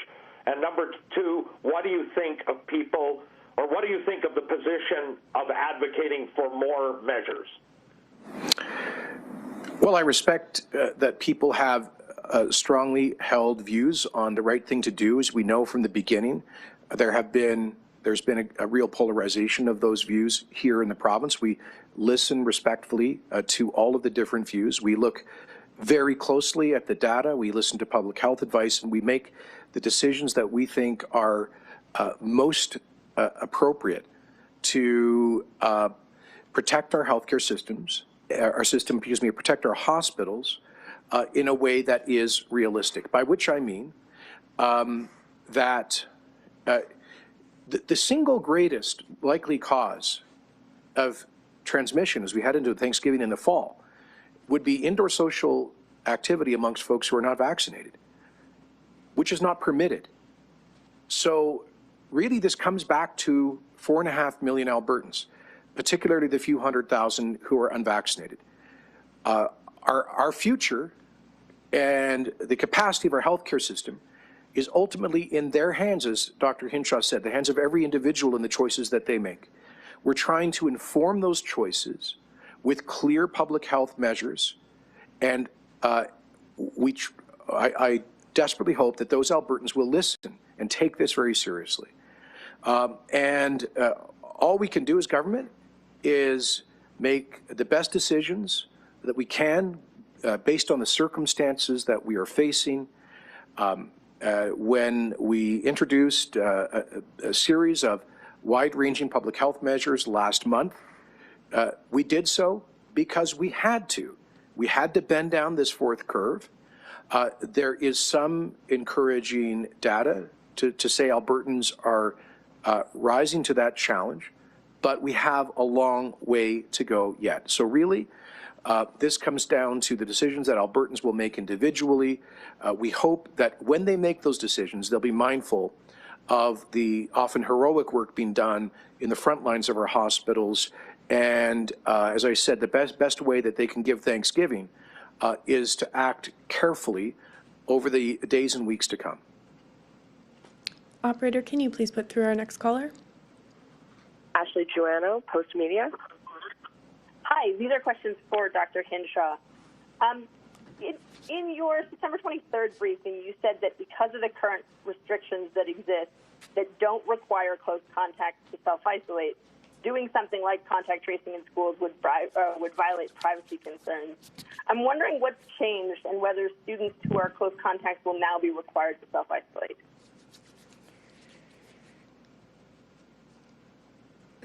And number two, what do you think of people, or what do you think of the position of advocating for more measures? Well, I respect that people have strongly held views on the right thing to do. As we know from the beginning, there's been a real polarization of those views here in the province. We listen respectfully to all of the different views. We look very closely at the data. We listen to public health advice, and we make the decisions that we think are most appropriate to protect our healthcare systems, protect our hospitals in a way that is realistic. By which I mean that the single greatest likely cause of transmission as we head into Thanksgiving in the fall would be indoor social activity amongst folks who are not vaccinated, which is not permitted. So really this comes back to 4.5 million Albertans, particularly the few 100,000 who are unvaccinated. Our future and the capacity of our healthcare system is ultimately in their hands, as Dr. Hinshaw said, the hands of every individual in the choices that they make. We're trying to inform those choices with clear public health measures, and I desperately hope that those Albertans will listen and take this very seriously. All we can do as government is make the best decisions that we can based on the circumstances that we are facing. When we introduced a series of wide-ranging public health measures last month, we did so because we had to. We had to bend down this fourth curve. There is some encouraging data to say Albertans are rising to that challenge, but we have a long way to go yet. So really, this comes down to the decisions that Albertans will make individually. We hope that when they make those decisions, they'll be mindful of the often heroic work being done in the front lines of our hospitals. And as I said, the best way that they can give Thanksgiving is to act carefully over the days and weeks to come. Operator, can you please put through our next caller? Ashley Joanno, Post Media. Hi, these are questions for Dr. Hinshaw. In your September 23rd briefing, you said that because of the current restrictions that exist that don't require close contact to self-isolate, doing something like contact tracing in schools would violate privacy concerns. I'm wondering what's changed and whether students who are close contacts will now be required to self-isolate.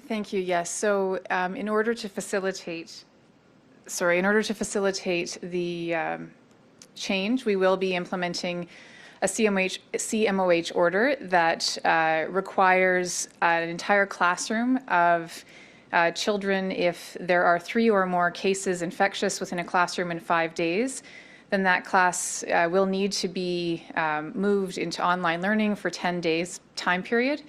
Thank you. Yes. So in order to facilitate the change, we will be implementing a CMOH order that requires an entire classroom of children. If there are 3 or more cases infectious within a classroom in 5 days, then that class will need to be moved into online learning for 10 days time period.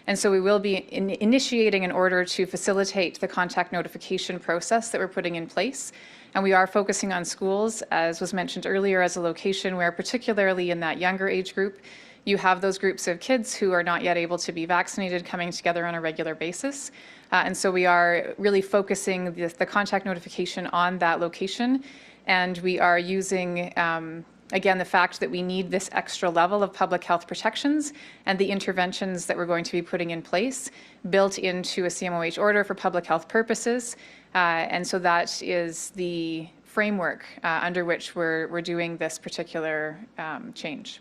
And so we will be initiating an order to facilitate the contact notification process that we're putting in place. And we are focusing on schools, as was mentioned earlier, as a location where, particularly in that younger age group, you have those groups of kids who are not yet able to be vaccinated coming together on a regular basis. And so we are really focusing the contact notification on that location. And we are using again, the fact that we need this extra level of public health protections and the interventions that we're going to be putting in place built into a CMOH order for public health purposes. And so that is the framework under which we're doing this particular change.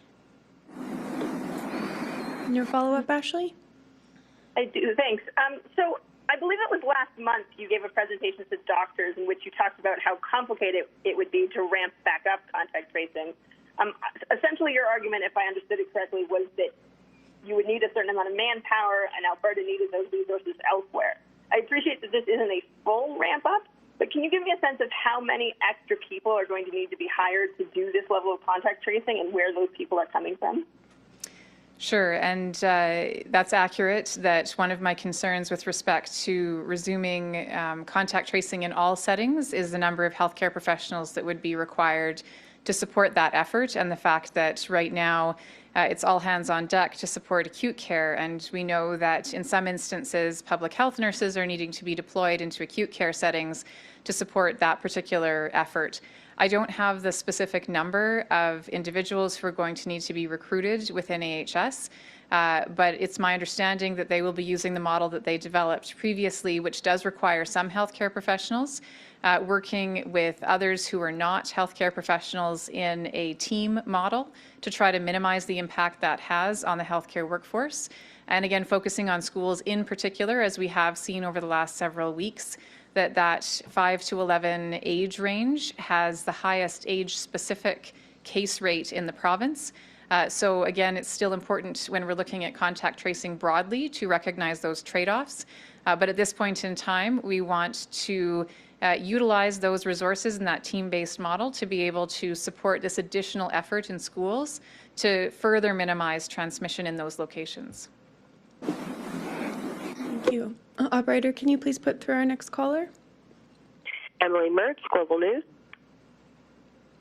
Your follow-up, Ashley? I do, thanks. So I believe it was last month you gave a presentation to doctors in which you talked about how complicated it would be to ramp back up contact tracing. Essentially, your argument, if I understood it correctly, was that you would need a certain amount of manpower and Alberta needed those resources elsewhere. I appreciate that this isn't a full ramp up, but can you give me a sense of how many extra people are going to need to be hired to do this level of contact tracing and where those people are coming from? Sure, and that's accurate that one of my concerns with respect to resuming contact tracing in all settings is the number of healthcare professionals that would be required to support that effort, and the fact that right now it's all hands on deck to support acute care. And we know that in some instances, public health nurses are needing to be deployed into acute care settings to support that particular effort. I don't have the specific number of individuals who are going to need to be recruited within AHS, but it's my understanding that they will be using the model that they developed previously, which does require some healthcare professionals working with others who are not healthcare professionals in a team model to try to minimize the impact that has on the healthcare workforce. And again, focusing on schools in particular, as we have seen over the last several weeks, that 5 to 11 age range has the highest age-specific case rate in the province. So again, it's still important when we're looking at contact tracing broadly to recognize those trade-offs. But at this point in time, we want to utilize those resources in that team-based model to be able to support this additional effort in schools to further minimize transmission in those locations. Thank you. Operator, can you please put through our next caller? Emily Mertz, Global News.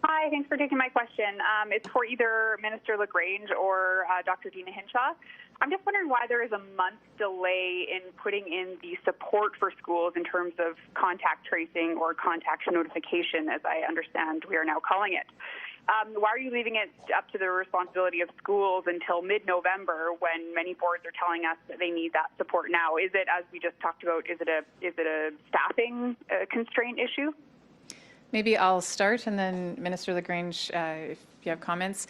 Hi, thanks for taking my question. It's for either Minister LaGrange or Dr. Deena Hinshaw. I'm just wondering why there is a month delay in putting in the support for schools in terms of contact tracing or contact notification, as I understand we are now calling it. Why are you leaving it up to the responsibility of schools until mid-November when many boards are telling us that they need that support now? Is it, as we just talked about, is it a staffing constraint issue? Maybe I'll start, and then Minister LaGrange, if you have comments.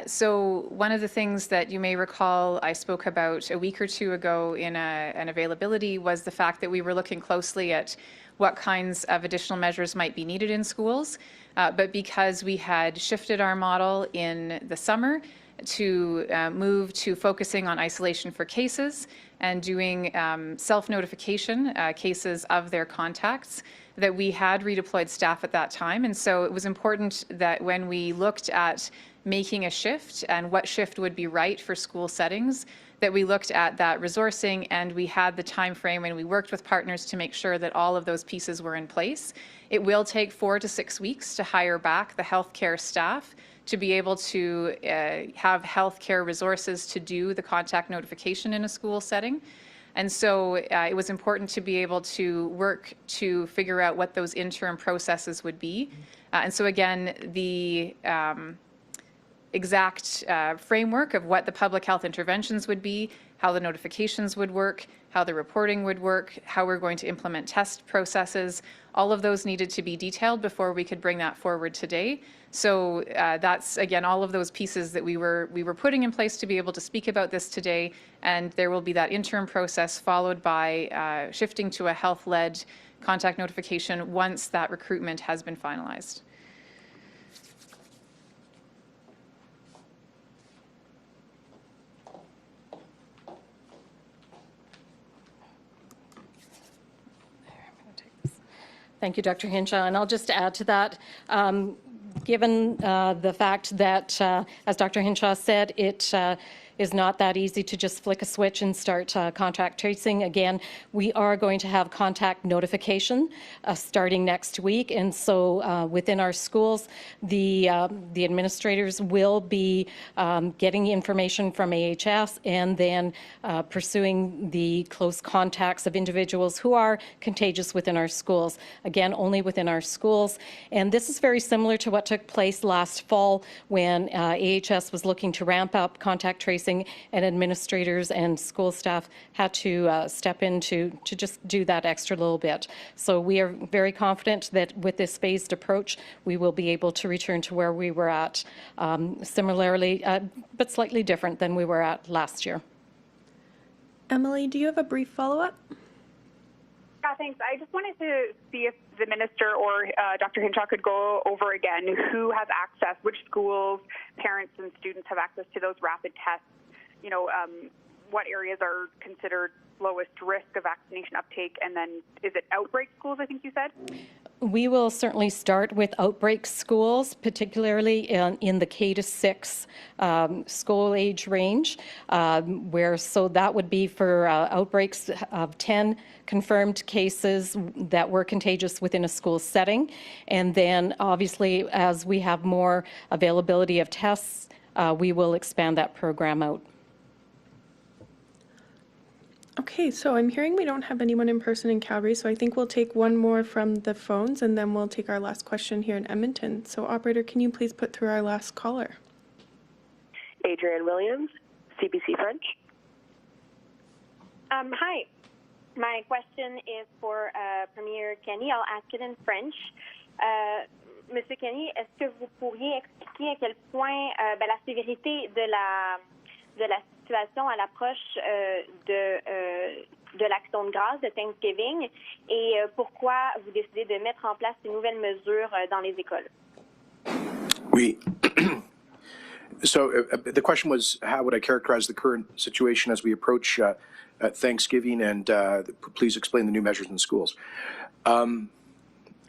So one of the things that you may recall I spoke about a week or two ago in an availability was the fact that we were looking closely at what kinds of additional measures might be needed in schools. But because we had shifted our model in the summer to move to focusing on isolation for cases and doing self-notification cases of their contacts, that we had redeployed staff at that time. And so it was important that when we looked at making a shift and what shift would be right for school settings, that we looked at that resourcing and we had the time frame and we worked with partners to make sure that all of those pieces were in place. It will take 4 to 6 weeks to hire back the healthcare staff to be able to have healthcare resources to do the contact notification in a school setting. And so it was important to be able to work to figure out what those interim processes would be. And so again, the exact framework of what the public health interventions would be, how the notifications would work, how the reporting would work, how we're going to implement test processes, all of those needed to be detailed before we could bring that forward today. So that's, again, all of those pieces that we were putting in place to be able to speak about this today, and there will be that interim process followed by shifting to a health-led contact notification once that recruitment has been finalized. Thank you, Dr. Hinshaw. And I'll just add to that, given the fact that, as Dr. Hinshaw said, it is not that easy to just flick a switch and start contact tracing. Again, we are going to have contact notification starting next week, and so within our schools, the administrators will be getting information from AHS and then pursuing the close contacts of individuals who are contagious within our schools. Again, only within our schools, and this is very similar to what took place last fall when AHS was looking to ramp up contact tracing, and administrators and school staff had to step in to just do that extra little bit. So we are very confident that with this phased approach, we will be able to return to where we were at similarly, but slightly different than we were at last year. Emily, do you have a brief follow-up? Yeah, thanks. I just wanted to see if the minister or Dr. Hinshaw could go over again who has access, which schools, parents and students have access to those rapid tests, you know, what areas are considered lowest risk of vaccination uptake, and then is it outbreak schools, I think you said? We will certainly start with outbreak schools, particularly in the K to 6 school age range, so that would be for outbreaks of 10 confirmed cases that were contagious within a school setting. And then obviously, as we have more availability of tests, we will expand that program out. Okay, so I'm hearing we don't have anyone in person in Calgary, so I think we'll take one more from the phones and then we'll take our last question here in Edmonton. So operator, can you please put through our last caller? Adrienne Williams, CBC French. Hi, my question is for Premier Kenney. I'll ask it in French. Monsieur Kenney, est-ce que vous pourriez expliquer à quel point la sévérité de la situation à l'approche de l'Action de grâce de Thanksgiving et pourquoi vous décidez de mettre en place ces nouvelles mesures dans les écoles? Oui. So the question was, how would I characterize the current situation as we approach Thanksgiving, and please explain the new measures in schools.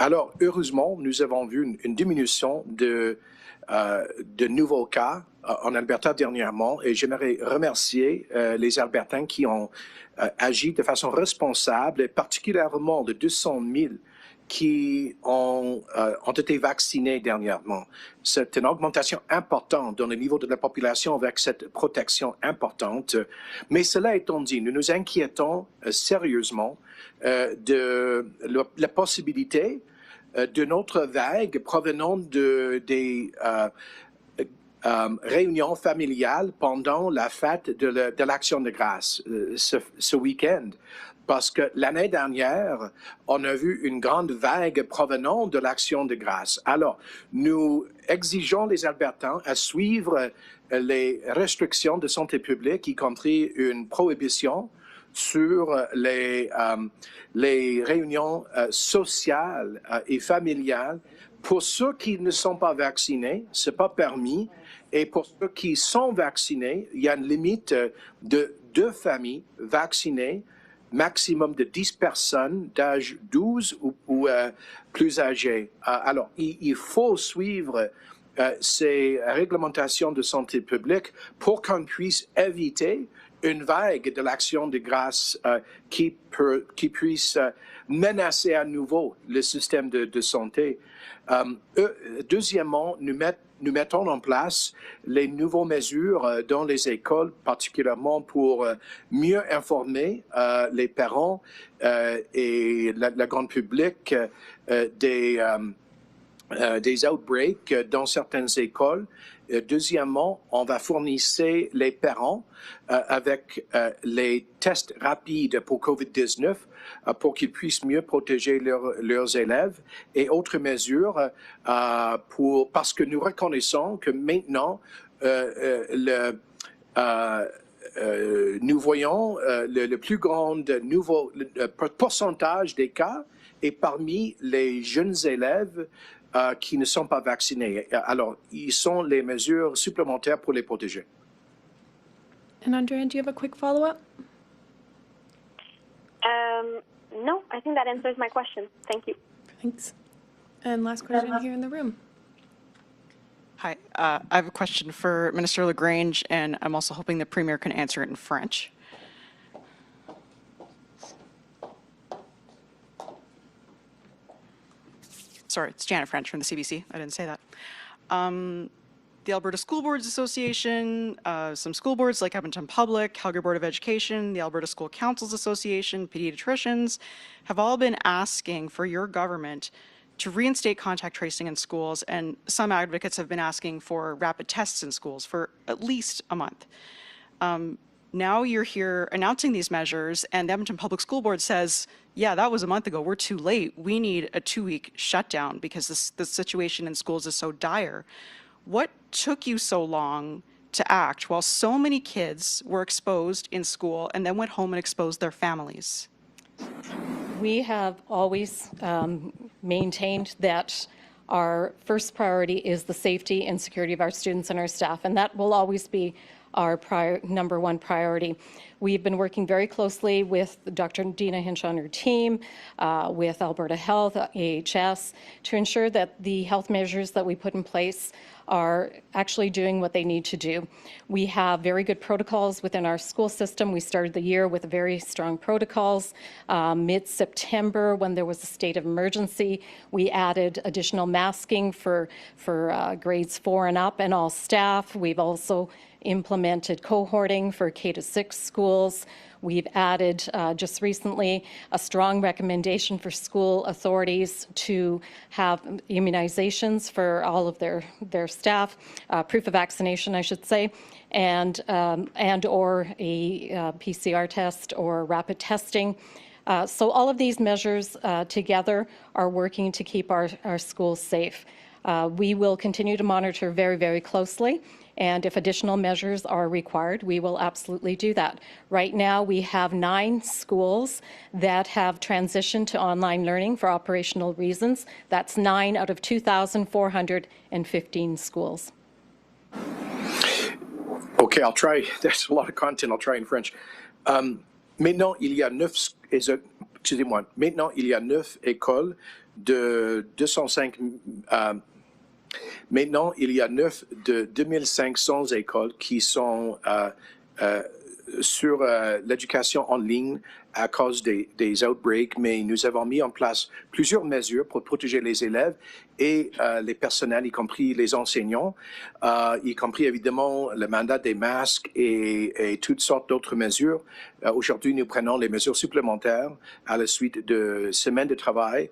Alors, heureusement, nous avons vu une diminution de nouveaux cas en Alberta dernièrement, et j'aimerais remercier les Albertains qui ont agi de façon responsable, et particulièrement les 200 000 qui ont été vaccinés dernièrement. C'est une augmentation importante dans le niveau de la population avec cette protection importante. Mais cela étant dit, nous nous inquiétons sérieusement de la possibilité d'une autre vague provenant des réunions familiales pendant la fête de l'Action de grâce ce week-end. Parce que l'année dernière, on a vu une grande vague provenant de l'Action de grâce. Alors, nous exigeons les Albertains à suivre les restrictions de santé publique, y compris une prohibition sur les réunions sociales et familiales. Pour ceux qui ne sont pas vaccinés, ce n'est pas permis. Et pour ceux qui sont vaccinés, il y a une limite de 2 familles vaccinées, maximum de 10 personnes d'âge 12 ou plus âgées. Alors, il faut suivre ces réglementations de santé publique pour qu'on puisse éviter une vague de l'action de grâce qui puisse menacer à nouveau le système de santé. Deuxièmement, nous mettons en place les nouvelles mesures dans les écoles, particulièrement pour mieux informer les parents et la grande public des outbreaks dans certaines écoles. Deuxièmement, on va fournir les parents avec les tests rapides pour COVID-19 pour qu'ils puissent mieux protéger leurs élèves et autres mesures parce que nous reconnaissons que maintenant, nous voyons le plus grand pourcentage des cas est parmi les jeunes élèves qui ne sont pas vaccinés. Alors, ils sont les mesures supplémentaires pour les protéger. And Andrea, do you have a quick follow-up? No, I think that answers my question. Thank you. Thanks. And last question here in the room. Hi, I have a question for Minister LaGrange, and I'm also hoping the Premier can answer it in French. Sorry, it's Janet French from the CBC. I didn't say that. The Alberta School Boards Association, some school boards like Edmonton Public, Calgary Board of Education, the Alberta School Councils Association, pediatricians have all been asking for your government to reinstate contact tracing in schools, and some advocates have been asking for rapid tests in schools for at least a month. Now you're here announcing these measures, and the Edmonton Public School Board says, yeah, that was a month ago. We're too late. We need a 2-week shutdown because the situation in schools is so dire. What took you so long to act while so many kids were exposed in school and then went home and exposed their families? We have always maintained that our first priority is the safety and security of our students and our staff, and that will always be our number one priority. We've been working very closely with Dr. Deena Hinshaw and her team, with Alberta Health, AHS, to ensure that the health measures that we put in place are actually doing what they need to do. We have very good protocols within our school system. We started the year with very strong protocols. Mid-September, when there was a state of emergency, we added additional masking for grades 4 and up and all staff. We've also implemented cohorting for K-6 schools. We've added just recently a strong recommendation for school authorities to have immunizations for all of their staff, proof of vaccination, I should say, and or a PCR test or rapid testing. So all of these measures together are working to keep our schools safe. We will continue to monitor very, very closely. And if additional measures are required, we will absolutely do that. Right now, we have 9 schools that have transitioned to online learning for operational reasons. That's 9 out of 2,415 schools. Okay, I'll try. There's a lot of content. I'll try in French. Maintenant, il y a 9 écoles de 205. Maintenant, il y a 9 de 2500 écoles qui sont sur l'éducation en ligne à cause des outbreaks, mais nous avons mis en place plusieurs mesures pour protéger les élèves et les personnels, y compris les enseignants, y compris évidemment le mandat des masques et toutes sortes d'autres mesures. Aujourd'hui, nous prenons les mesures supplémentaires à la suite de semaines de travail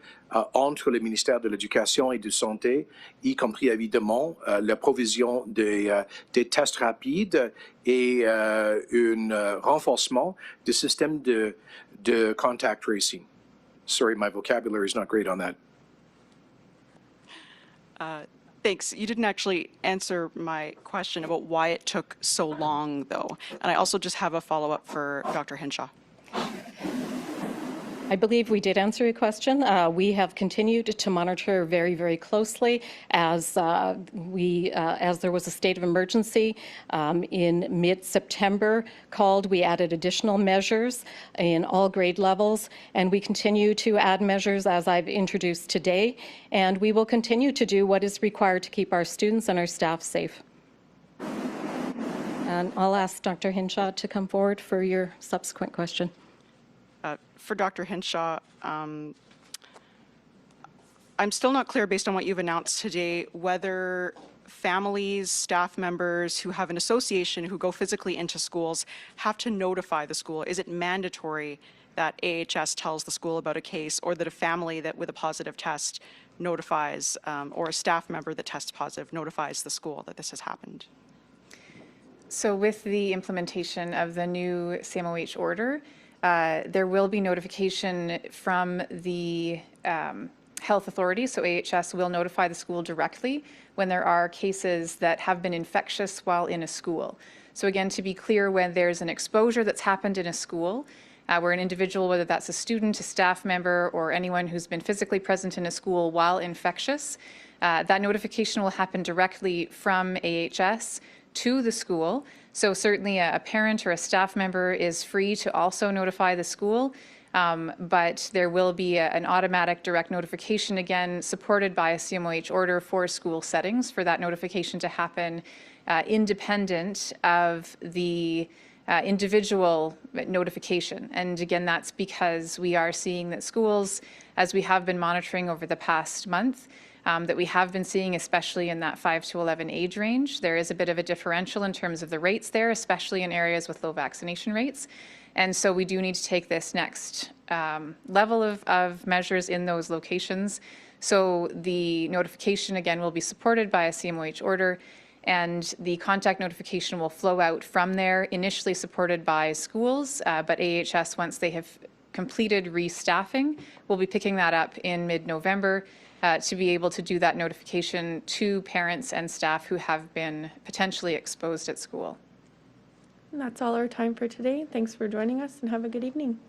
entre le ministère de l'Éducation et de la Santé, y compris évidemment la provision des tests rapides et un renforcement du système de contact tracing. Sorry, my vocabulary is not great on that. Thanks. You didn't actually answer my question about why it took so long, though. And I also just have a follow-up for Dr. Hinshaw. I believe we did answer your question. We have continued to monitor very, very closely as there was a state of emergency in mid-September called. We added additional measures in all grade levels, and we continue to add measures as I've introduced today, and we will continue to do what is required to keep our students and our staff safe. And I'll ask Dr. Hinshaw to come forward for your subsequent question. For Dr. Hinshaw, I'm still not clear, based on what you've announced today, whether families, staff members who have an association who go physically into schools have to notify the school. Is it mandatory that AHS tells the school about a case, or that a family that with a positive test notifies, or a staff member that tests positive notifies the school that this has happened? So with the implementation of the new CMOH order, there will be notification from the health authority. So AHS will notify the school directly when there are cases that have been infectious while in a school. So again, to be clear, when there's an exposure that's happened in a school, where an individual, whether that's a student, a staff member, or anyone who's been physically present in a school while infectious, that notification will happen directly from AHS to the school. So certainly a parent or a staff member is free to also notify the school, but there will be an automatic direct notification, again, supported by a CMOH order for school settings, for that notification to happen independent of the individual notification. And again, that's because we are seeing that schools, as we have been monitoring over the past month, that we have been seeing, especially in that 5 to 11 age range. There is a bit of a differential in terms of the rates there, especially in areas with low vaccination rates. And so we do need to take this next level of measures in those locations. So the notification, again, will be supported by a CMOH order, and the contact notification will flow out from there, initially supported by schools, but AHS, once they have completed restaffing, will be picking that up in mid-November, to be able to do that notification to parents and staff who have been potentially exposed at school. And that's all our time for today. Thanks for joining us, and have a good evening.